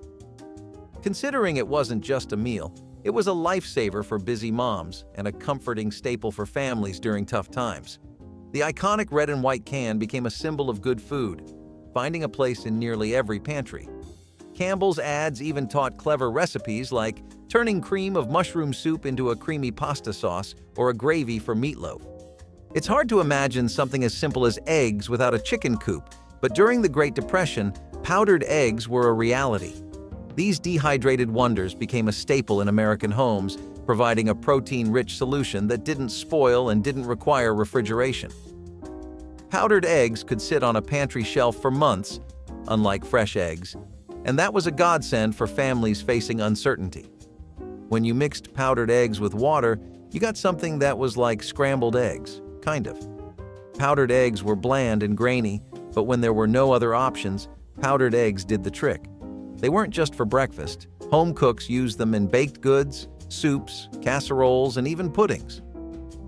Considering it wasn't just a meal, it was a lifesaver for busy moms and a comforting staple for families during tough times. The iconic red and white can became a symbol of good food, finding a place in nearly every pantry. Campbell's ads even taught clever recipes like turning cream of mushroom soup into a creamy pasta sauce or a gravy for meatloaf. It's hard to imagine something as simple as eggs without a chicken coop, but during the Great Depression, powdered eggs were a reality. These dehydrated wonders became a staple in American homes, providing a protein-rich solution that didn't spoil and didn't require refrigeration. Powdered eggs could sit on a pantry shelf for months, unlike fresh eggs, and that was a godsend for families facing uncertainty. When you mixed powdered eggs with water, you got something that was like scrambled eggs, kind of. Powdered eggs were bland and grainy, but when there were no other options, powdered eggs did the trick. They weren't just for breakfast. Home cooks used them in baked goods, soups, casseroles, and even puddings.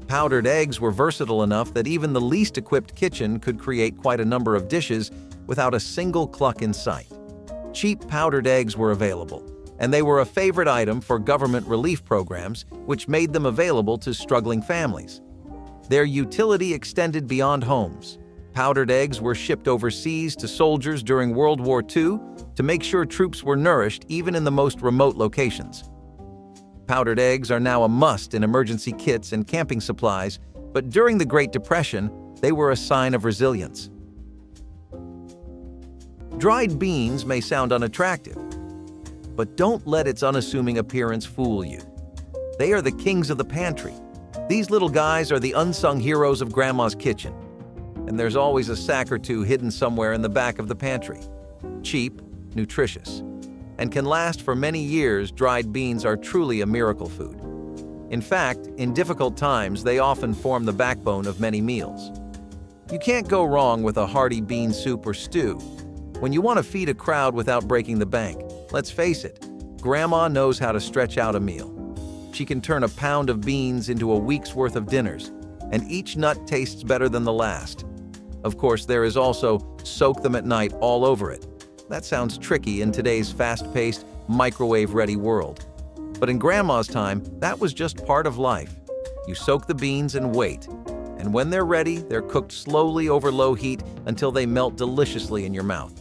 Powdered eggs were versatile enough that even the least equipped kitchen could create quite a number of dishes without a single cluck in sight. Cheap powdered eggs were available, and they were a favorite item for government relief programs, which made them available to struggling families. Their utility extended beyond homes. Powdered eggs were shipped overseas to soldiers during World War II to make sure troops were nourished even in the most remote locations. Powdered eggs are now a must in emergency kits and camping supplies, but during the Great Depression, they were a sign of resilience. Dried beans may sound unattractive, but don't let its unassuming appearance fool you. They are the kings of the pantry. These little guys are the unsung heroes of Grandma's kitchen. And there's always a sack or two hidden somewhere in the back of the pantry. Cheap, nutritious, and can last for many years. Dried beans are truly a miracle food. In fact, in difficult times, they often form the backbone of many meals. You can't go wrong with a hearty bean soup or stew. When you want to feed a crowd without breaking the bank, let's face it, Grandma knows how to stretch out a meal. She can turn a pound of beans into a week's worth of dinners, and each nut tastes better than the last. Of course, there is also soak them at night all over it. That sounds tricky in today's fast-paced, microwave-ready world. But in Grandma's time, that was just part of life. You soak the beans and wait. And when they're ready, they're cooked slowly over low heat until they melt deliciously in your mouth.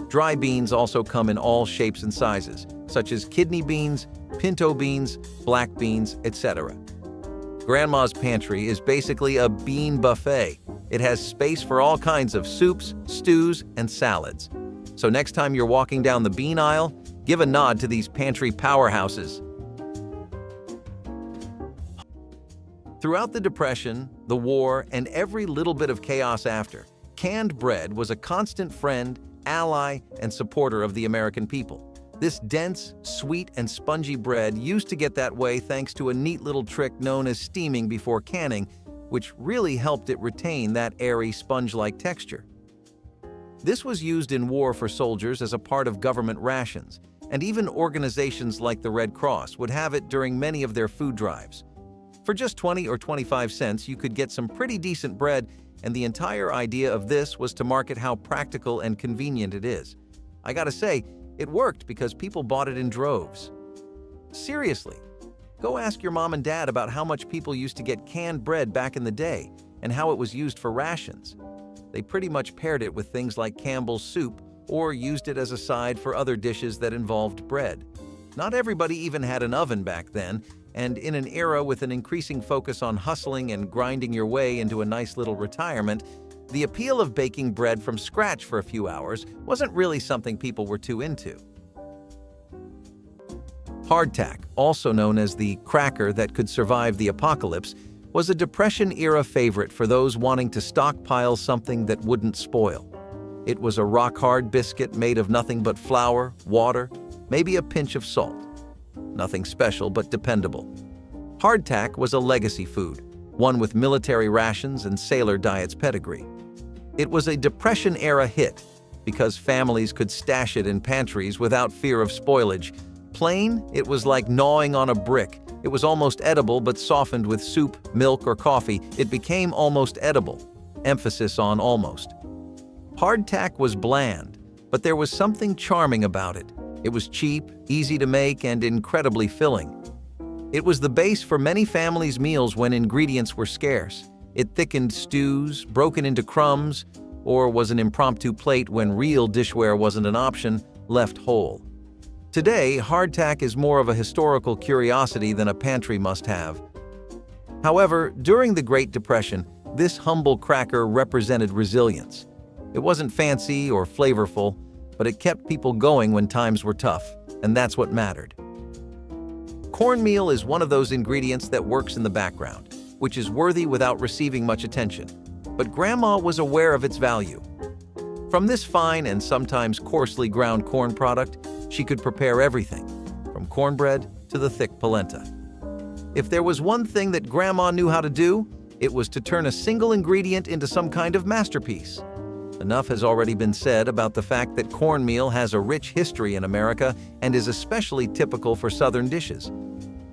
Dry beans also come in all shapes and sizes, such as kidney beans, pinto beans, black beans, etc. Grandma's pantry is basically a bean buffet. It has space for all kinds of soups, stews, and salads. So next time you're walking down the bean aisle, give a nod to these pantry powerhouses. Throughout the Depression, the war, and every little bit of chaos after, canned bread was a constant friend, ally, and supporter of the American people. This dense, sweet, and spongy bread used to get that way thanks to a neat little trick known as steaming before canning, which really helped it retain that airy, sponge-like texture. This was used in war for soldiers as a part of government rations, and even organizations like the Red Cross would have it during many of their food drives. For just 20 or 25 cents, you could get some pretty decent bread, and the entire idea of this was to market how practical and convenient it is. I gotta say, it worked because people bought it in droves. Seriously, go ask your mom and dad about how much people used to get canned bread back in the day, and how it was used for rations. They pretty much paired it with things like Campbell's soup or used it as a side for other dishes that involved bread. Not everybody even had an oven back then, and in an era with an increasing focus on hustling and grinding your way into a nice little retirement, the appeal of baking bread from scratch for a few hours wasn't really something people were too into. Hardtack, also known as the cracker that could survive the apocalypse, was a Depression-era favorite for those wanting to stockpile something that wouldn't spoil. It was a rock-hard biscuit made of nothing but flour, water, maybe a pinch of salt. Nothing special, but dependable. Hardtack was a legacy food, one with military rations and sailor diets pedigree. It was a Depression-era hit because families could stash it in pantries without fear of spoilage. Plain, it was like gnawing on a brick. It was almost edible, but softened with soup, milk, or coffee, it became almost edible. Emphasis on almost. Hardtack was bland, but there was something charming about it. It was cheap, easy to make, and incredibly filling. It was the base for many families' meals when ingredients were scarce. It thickened stews, broken into crumbs, or was an impromptu plate when real dishware wasn't an option, left whole. Today, hardtack is more of a historical curiosity than a pantry must-have. However, during the Great Depression, this humble cracker represented resilience. It wasn't fancy or flavorful, but it kept people going when times were tough, and that's what mattered. Cornmeal is one of those ingredients that works in the background, which is worthy without receiving much attention. But Grandma was aware of its value. From this fine and sometimes coarsely ground corn product, she could prepare everything, from cornbread to the thick polenta. If there was one thing that Grandma knew how to do, it was to turn a single ingredient into some kind of masterpiece. Enough has already been said about the fact that cornmeal has a rich history in America and is especially typical for Southern dishes.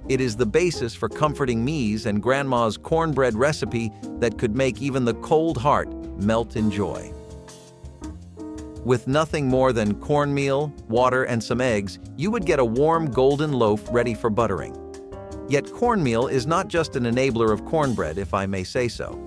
It is the basis for comforting me's and Grandma's cornbread recipe that could make even the cold heart melt in joy. With nothing more than cornmeal, water, and some eggs, you would get a warm golden loaf ready for buttering. Yet cornmeal is not just an enabler of cornbread, if I may say so.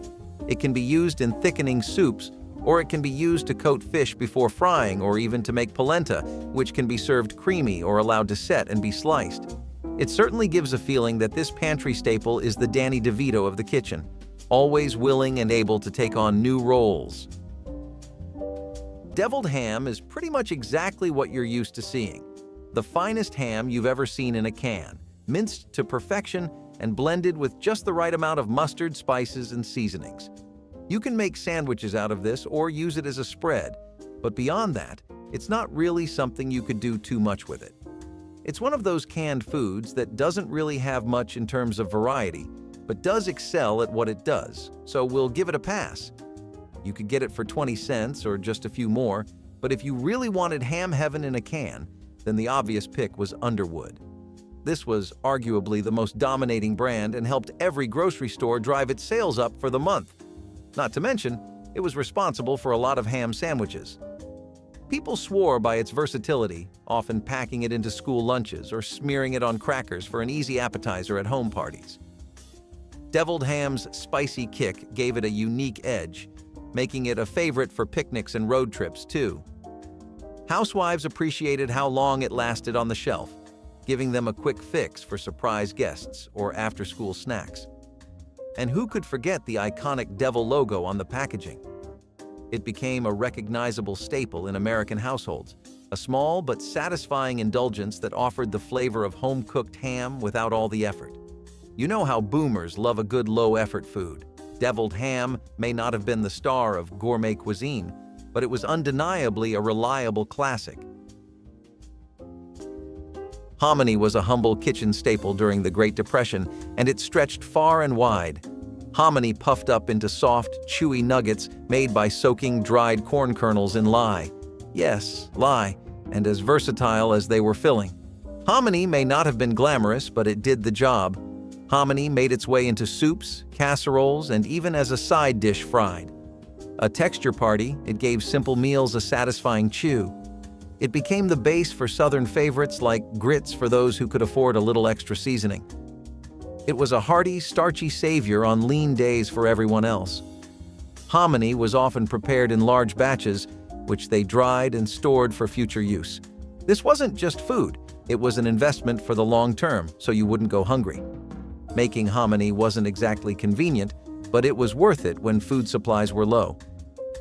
It can be used in thickening soups, or it can be used to coat fish before frying, or even to make polenta, which can be served creamy or allowed to set and be sliced. It certainly gives a feeling that this pantry staple is the Danny DeVito of the kitchen, always willing and able to take on new roles. Deviled ham is pretty much exactly what you're used to seeing. The finest ham you've ever seen in a can, minced to perfection and blended with just the right amount of mustard, spices, and seasonings. You can make sandwiches out of this or use it as a spread, but beyond that, it's not really something you could do too much with it. It's one of those canned foods that doesn't really have much in terms of variety, but does excel at what it does, so we'll give it a pass. You could get it for 20 cents or just a few more, but if you really wanted ham heaven in a can, then the obvious pick was Underwood. This was arguably the most dominating brand and helped every grocery store drive its sales up for the month. Not to mention, it was responsible for a lot of ham sandwiches. People swore by its versatility, often packing it into school lunches or smearing it on crackers for an easy appetizer at home parties. Deviled ham's spicy kick gave it a unique edge, making it a favorite for picnics and road trips too. Housewives appreciated how long it lasted on the shelf, giving them a quick fix for surprise guests or after-school snacks. And who could forget the iconic devil logo on the packaging? It became a recognizable staple in American households, a small but satisfying indulgence that offered the flavor of home-cooked ham without all the effort. You know how boomers love a good low-effort food. Deviled ham may not have been the star of gourmet cuisine, but it was undeniably a reliable classic. Hominy was a humble kitchen staple during the Great Depression, and it stretched far and wide. Hominy puffed up into soft, chewy nuggets made by soaking dried corn kernels in lye. Yes, lye, and as versatile as they were filling. Hominy may not have been glamorous, but it did the job. Hominy made its way into soups, casseroles, and even as a side dish fried. A texture party, it gave simple meals a satisfying chew. It became the base for Southern favorites like grits for those who could afford a little extra seasoning. It was a hearty, starchy savior on lean days for everyone else. Hominy was often prepared in large batches, which they dried and stored for future use. This wasn't just food, it was an investment for the long term, so you wouldn't go hungry. Making hominy wasn't exactly convenient, but it was worth it when food supplies were low.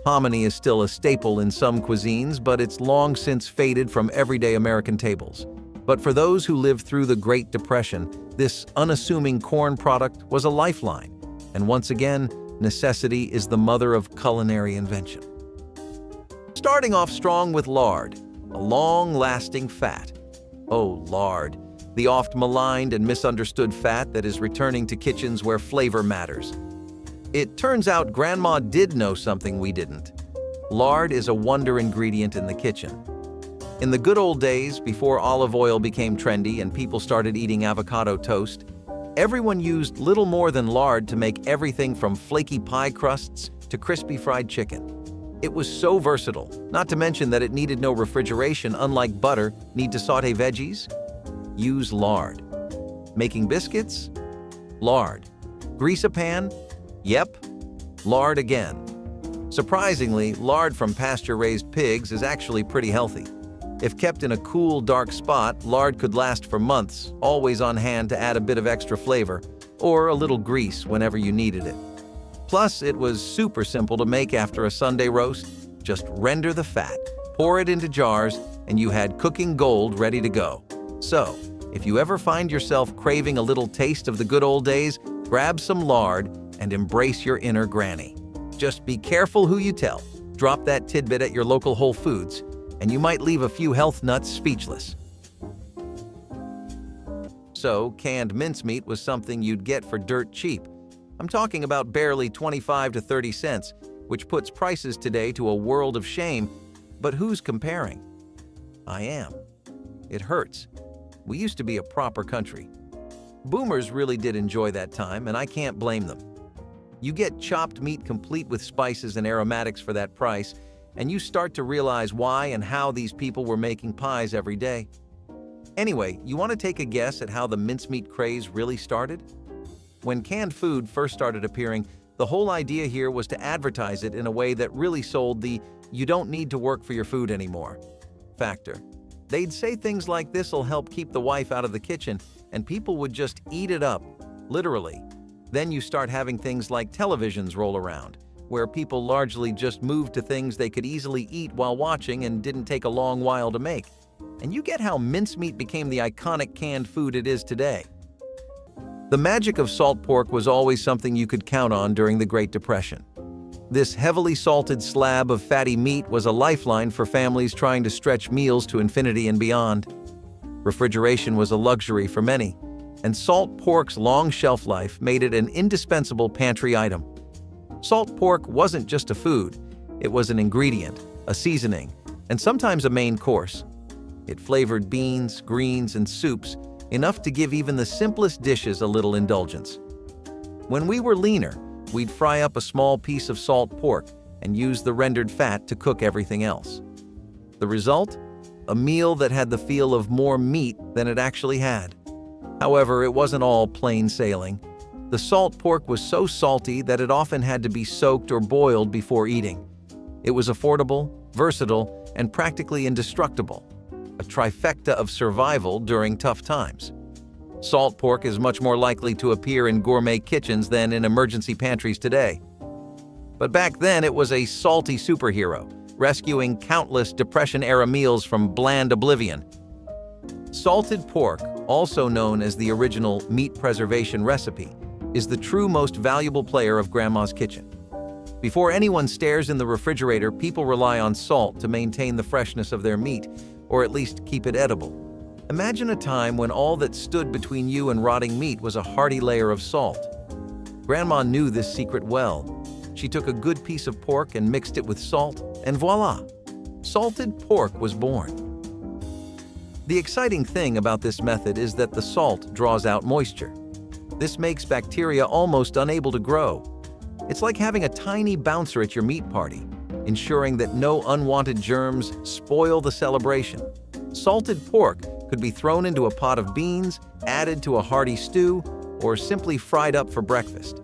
Hominy is still a staple in some cuisines, but it's long since faded from everyday American tables. But for those who lived through the Great Depression, this unassuming corn product was a lifeline. And once again, necessity is the mother of culinary invention. Starting off strong with lard, a long-lasting fat. Oh, lard, the oft-maligned and misunderstood fat that is returning to kitchens where flavor matters. It turns out Grandma did know something we didn't. Lard is a wonder ingredient in the kitchen. In the good old days, before olive oil became trendy and people started eating avocado toast, everyone used little more than lard to make everything from flaky pie crusts to crispy fried chicken. It was so versatile, not to mention that it needed no refrigeration, unlike butter. Need to saute veggies? Use lard. Making biscuits? Lard. Grease a pan? Yep, lard again. Surprisingly, lard from pasture-raised pigs is actually pretty healthy. If kept in a cool, dark spot, lard could last for months, always on hand to add a bit of extra flavor, or a little grease whenever you needed it. Plus, it was super simple to make after a Sunday roast. Just render the fat, pour it into jars, and you had cooking gold ready to go. So, if you ever find yourself craving a little taste of the good old days, grab some lard and embrace your inner granny. Just be careful who you tell. Drop that tidbit at your local Whole Foods, and you might leave a few health nuts speechless. So, canned mincemeat was something you'd get for dirt cheap. I'm talking about barely 25 to 30 cents, which puts prices today to a world of shame. But who's comparing? I am. It hurts. We used to be a proper country. Boomers really did enjoy that time, and I can't blame them. You get chopped meat complete with spices and aromatics for that price, and you start to realize why and how these people were making pies every day. Anyway, you want to take a guess at how the mincemeat craze really started? When canned food first started appearing, the whole idea here was to advertise it in a way that really sold the "you don't need to work for your food anymore" factor. They'd say things like this'll help keep the wife out of the kitchen, and people would just eat it up, literally. Then you start having things like televisions roll around, where people largely just moved to things they could easily eat while watching and didn't take a long while to make. And you get how mincemeat became the iconic canned food it is today. The magic of salt pork was always something you could count on during the Great Depression. This heavily salted slab of fatty meat was a lifeline for families trying to stretch meals to infinity and beyond. Refrigeration was a luxury for many, and salt pork's long shelf life made it an indispensable pantry item. Salt pork wasn't just a food, it was an ingredient, a seasoning, and sometimes a main course. It flavored beans, greens, and soups, enough to give even the simplest dishes a little indulgence. When we were leaner, we'd fry up a small piece of salt pork and use the rendered fat to cook everything else. The result? A meal that had the feel of more meat than it actually had. However, it wasn't all plain sailing. The salt pork was so salty that it often had to be soaked or boiled before eating. It was affordable, versatile, and practically indestructible, a trifecta of survival during tough times. Salt pork is much more likely to appear in gourmet kitchens than in emergency pantries today. But back then, it was a salty superhero, rescuing countless Depression-era meals from bland oblivion. Salted pork, also known as the original meat preservation recipe, is the true most valuable player of Grandma's kitchen. Before anyone stares in the refrigerator, people rely on salt to maintain the freshness of their meat, or at least keep it edible. Imagine a time when all that stood between you and rotting meat was a hearty layer of salt. Grandma knew this secret well. She took a good piece of pork and mixed it with salt, and voila! Salted pork was born. The exciting thing about this method is that the salt draws out moisture. This makes bacteria almost unable to grow. It's like having a tiny bouncer at your meat party, ensuring that no unwanted germs spoil the celebration. Salted pork could be thrown into a pot of beans, added to a hearty stew, or simply fried up for breakfast.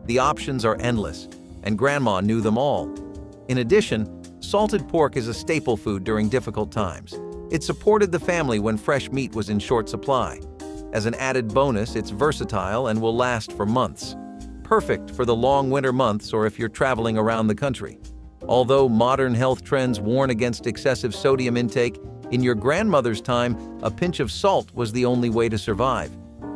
The options are endless, and Grandma knew them all. In addition, salted pork is a staple food during difficult times. It supported the family when fresh meat was in short supply. As an added bonus, it's versatile and will last for months. Perfect for the long winter months or if you're traveling around the country. Although modern health trends warn against excessive sodium intake, in your grandmother's time, a pinch of salt was the only way to survive.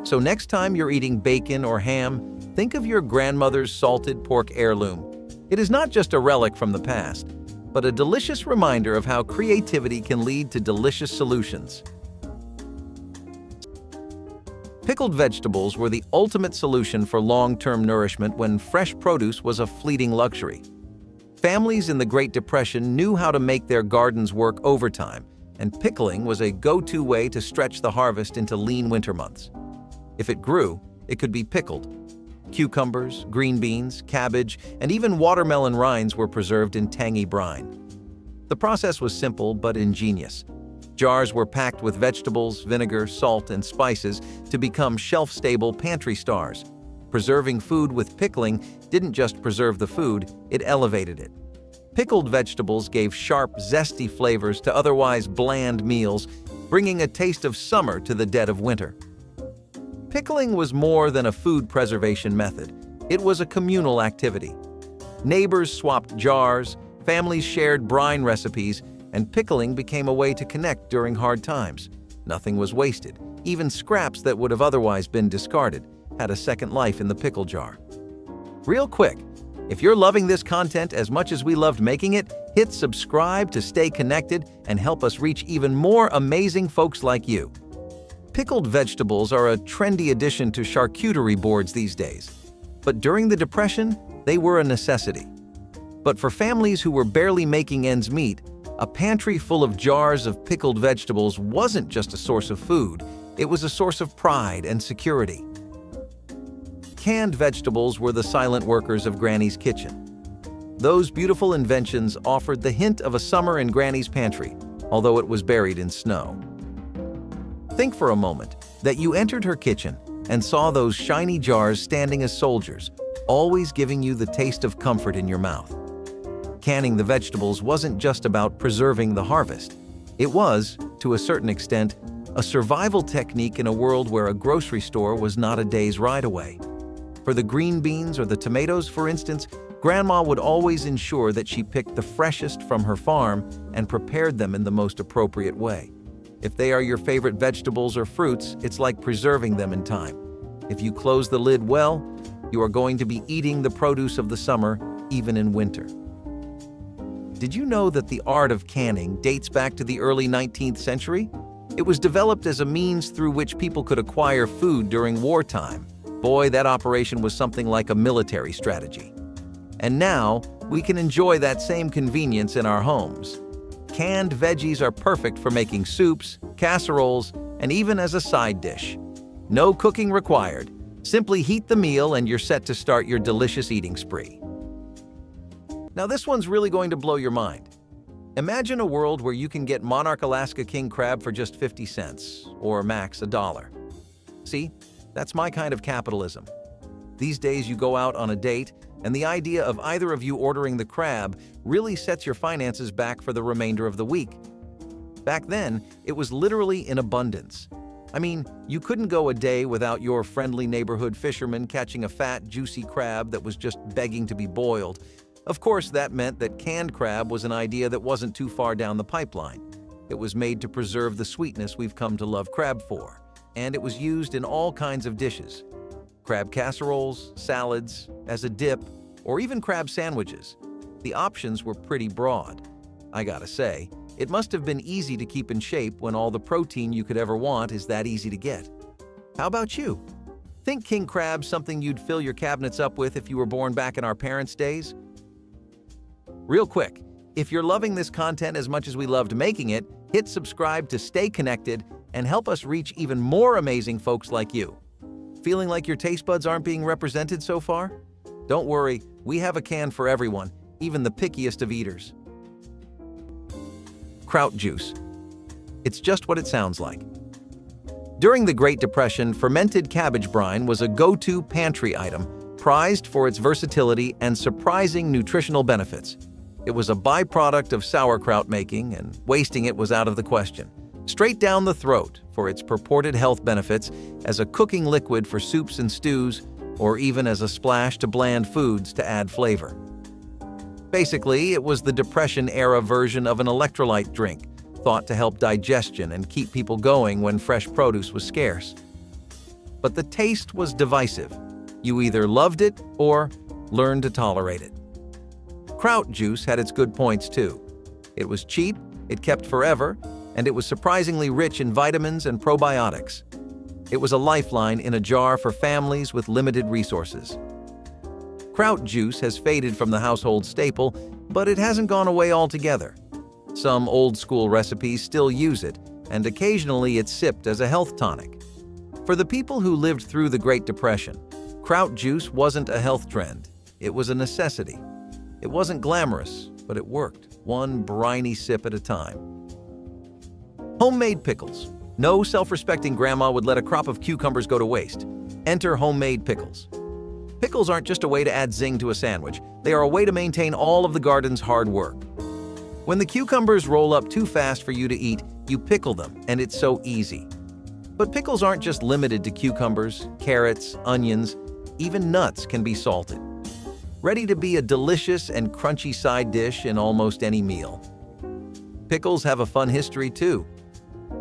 So next time you're eating bacon or ham, think of your grandmother's salted pork heirloom. It is not just a relic from the past, but a delicious reminder of how creativity can lead to delicious solutions. Pickled vegetables were the ultimate solution for long-term nourishment when fresh produce was a fleeting luxury. Families in the Great Depression knew how to make their gardens work overtime, and pickling was a go-to way to stretch the harvest into lean winter months. If it grew, it could be pickled. Cucumbers, green beans, cabbage, and even watermelon rinds were preserved in tangy brine. The process was simple but ingenious. Jars were packed with vegetables, vinegar, salt, and spices to become shelf-stable pantry stars. Preserving food with pickling didn't just preserve the food, it elevated it. Pickled vegetables gave sharp, zesty flavors to otherwise bland meals, bringing a taste of summer to the dead of winter. Pickling was more than a food preservation method. It was a communal activity. Neighbors swapped jars, families shared brine recipes, and pickling became a way to connect during hard times. Nothing was wasted. Even scraps that would have otherwise been discarded had a second life in the pickle jar. Real quick, if you're loving this content as much as we loved making it, hit subscribe to stay connected and help us reach even more amazing folks like you. Pickled vegetables are a trendy addition to charcuterie boards these days, but during the Depression, they were a necessity. But for families who were barely making ends meet, a pantry full of jars of pickled vegetables wasn't just a source of food, it was a source of pride and security. Canned vegetables were the silent workers of Granny's kitchen. Those beautiful inventions offered the hint of a summer in Granny's pantry, although it was buried in snow. Think for a moment that you entered her kitchen and saw those shiny jars standing as soldiers, always giving you the taste of comfort in your mouth. Canning the vegetables wasn't just about preserving the harvest. It was, to a certain extent, a survival technique in a world where a grocery store was not a day's ride away. For the green beans or the tomatoes, for instance, Grandma would always ensure that she picked the freshest from her farm and prepared them in the most appropriate way. If they are your favorite vegetables or fruits, it's like preserving them in time. If you close the lid well, you are going to be eating the produce of the summer, even in winter. Did you know that the art of canning dates back to the early 19th century? It was developed as a means through which people could acquire food during wartime. Boy, that operation was something like a military strategy. And now, we can enjoy that same convenience in our homes. Canned veggies are perfect for making soups, casseroles, and even as a side dish. No cooking required. Simply heat the meal and you're set to start your delicious eating spree. Now this one's really going to blow your mind. Imagine a world where you can get Monarch Alaska King Crab for just 50 cents, or max $1. See, that's my kind of capitalism. These days you go out on a date, and the idea of either of you ordering the crab really sets your finances back for the remainder of the week. Back then, it was literally in abundance. I mean, you couldn't go a day without your friendly neighborhood fisherman catching a fat, juicy crab that was just begging to be boiled. Of course, that meant that canned crab was an idea that wasn't too far down the pipeline. It was made to preserve the sweetness we've come to love crab for, and it was used in all kinds of dishes. Crab casseroles, salads, as a dip, or even crab sandwiches. The options were pretty broad. I gotta say, it must have been easy to keep in shape when all the protein you could ever want is that easy to get. How about you? Think king crab something you'd fill your cabinets up with if you were born back in our parents' days? Real quick, if you're loving this content as much as we loved making it, hit subscribe to stay connected and help us reach even more amazing folks like you. Feeling like your taste buds aren't being represented so far? Don't worry, we have a can for everyone, even the pickiest of eaters. Kraut juice. It's just what it sounds like. During the Great Depression, fermented cabbage brine was a go-to pantry item, prized for its versatility and surprising nutritional benefits. It was a byproduct of sauerkraut making, and wasting it was out of the question. Straight down the throat for its purported health benefits as a cooking liquid for soups and stews, or even as a splash to bland foods to add flavor. Basically, it was the Depression-era version of an electrolyte drink, thought to help digestion and keep people going when fresh produce was scarce. But the taste was divisive. You either loved it or learned to tolerate it. Kraut juice had its good points too. It was cheap, it kept forever, and it was surprisingly rich in vitamins and probiotics. It was a lifeline in a jar for families with limited resources. Kraut juice has faded from the household staple, but it hasn't gone away altogether. Some old-school recipes still use it, and occasionally it's sipped as a health tonic. For the people who lived through the Great Depression, Kraut juice wasn't a health trend. It was a necessity. It wasn't glamorous, but it worked, one briny sip at a time. Homemade pickles. No self-respecting grandma would let a crop of cucumbers go to waste. Enter homemade pickles. Pickles aren't just a way to add zing to a sandwich. They are a way to maintain all of the garden's hard work. When the cucumbers roll up too fast for you to eat, you pickle them, and it's so easy. But pickles aren't just limited to cucumbers, carrots, onions, even nuts can be salted. Ready to be a delicious and crunchy side dish in almost any meal. Pickles have a fun history too.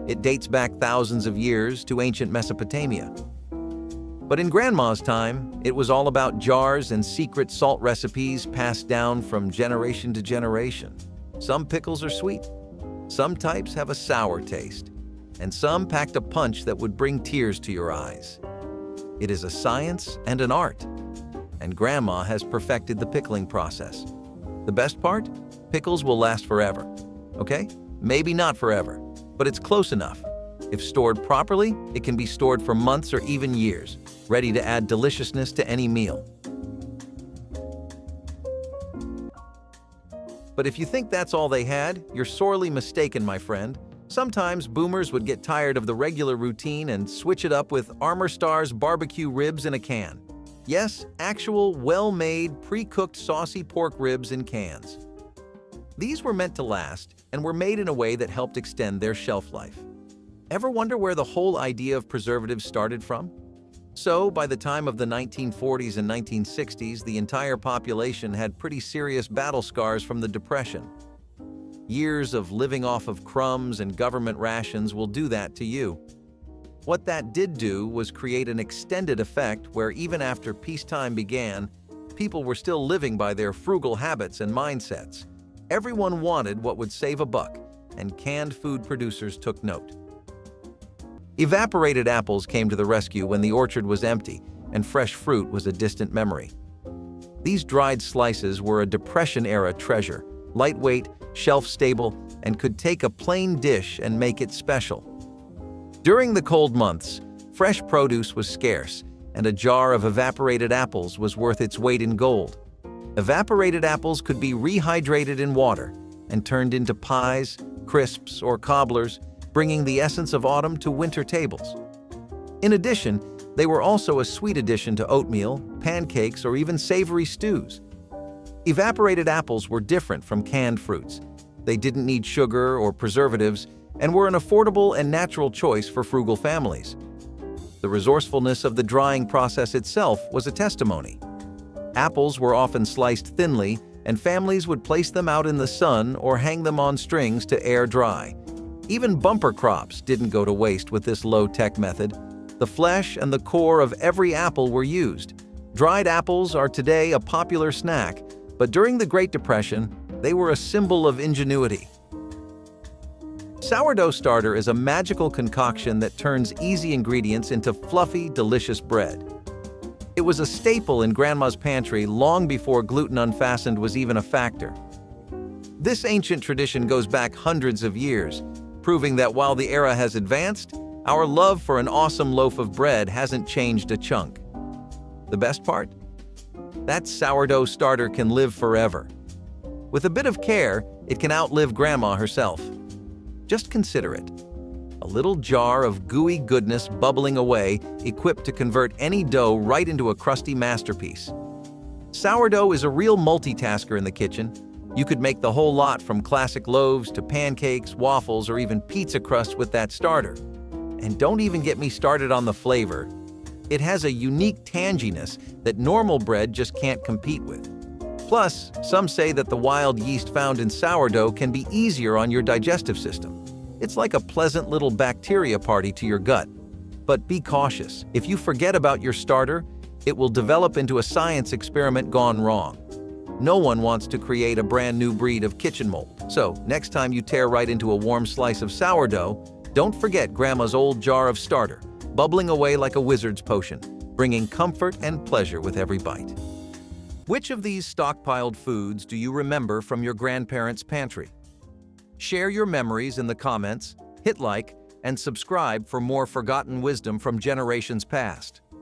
It dates back thousands of years to ancient Mesopotamia. But in Grandma's time, it was all about jars and secret salt recipes passed down from generation to generation. Some pickles are sweet, some types have a sour taste, and some packed a punch that would bring tears to your eyes. It is a science and an art, and Grandma has perfected the pickling process. The best part? Pickles will last forever. Okay? Maybe not forever, but it's close enough. If stored properly, it can be stored for months or even years, ready to add deliciousness to any meal. But if you think that's all they had, you're sorely mistaken, my friend. Sometimes boomers would get tired of the regular routine and switch it up with Armour Star's barbecue ribs in a can. Yes, actual, well-made, pre-cooked saucy pork ribs in cans. These were meant to last and were made in a way that helped extend their shelf life. Ever wonder where the whole idea of preservatives started from? So, by the time of the 1940s and 1960s, the entire population had pretty serious battle scars from the Depression. Years of living off of crumbs and government rations will do that to you. What that did do was create an extended effect where even after peacetime began, people were still living by their frugal habits and mindsets. Everyone wanted what would save a buck, and canned food producers took note. Evaporated apples came to the rescue when the orchard was empty and fresh fruit was a distant memory. These dried slices were a Depression-era treasure, lightweight, shelf-stable, and could take a plain dish and make it special. During the cold months, fresh produce was scarce, and a jar of evaporated apples was worth its weight in gold. Evaporated apples could be rehydrated in water and turned into pies, crisps, or cobblers, bringing the essence of autumn to winter tables. In addition, they were also a sweet addition to oatmeal, pancakes, or even savory stews. Evaporated apples were different from canned fruits. They didn't need sugar or preservatives and were an affordable and natural choice for frugal families. The resourcefulness of the drying process itself was a testimony. Apples were often sliced thinly, and families would place them out in the sun or hang them on strings to air dry. Even bumper crops didn't go to waste with this low-tech method. The flesh and the core of every apple were used. Dried apples are today a popular snack, but during the Great Depression, they were a symbol of ingenuity. Sourdough starter is a magical concoction that turns easy ingredients into fluffy, delicious bread. It was a staple in Grandma's pantry long before gluten unfastened was even a factor. This ancient tradition goes back hundreds of years, proving that while the era has advanced, our love for an awesome loaf of bread hasn't changed a chunk. The best part? That sourdough starter can live forever. With a bit of care, it can outlive Grandma herself. Just consider it. a little jar of gooey goodness bubbling away, equipped to convert any dough right into a crusty masterpiece. Sourdough is a real multitasker in the kitchen. You could make the whole lot, from classic loaves to pancakes, waffles, or even pizza crust with that starter. And don't even get me started on the flavor. It has a unique tanginess that normal bread just can't compete with. Plus, some say that the wild yeast found in sourdough can be easier on your digestive system. It's like a pleasant little bacteria party to your gut. But be cautious. If you forget about your starter, it will develop into a science experiment gone wrong. No one wants to create a brand new breed of kitchen mold. So, next time you tear right into a warm slice of sourdough, don't forget Grandma's old jar of starter, bubbling away like a wizard's potion, bringing comfort and pleasure with every bite. Which of these stockpiled foods do you remember from your grandparents' pantry? Share your memories in the comments, hit like, and subscribe for more forgotten wisdom from generations past.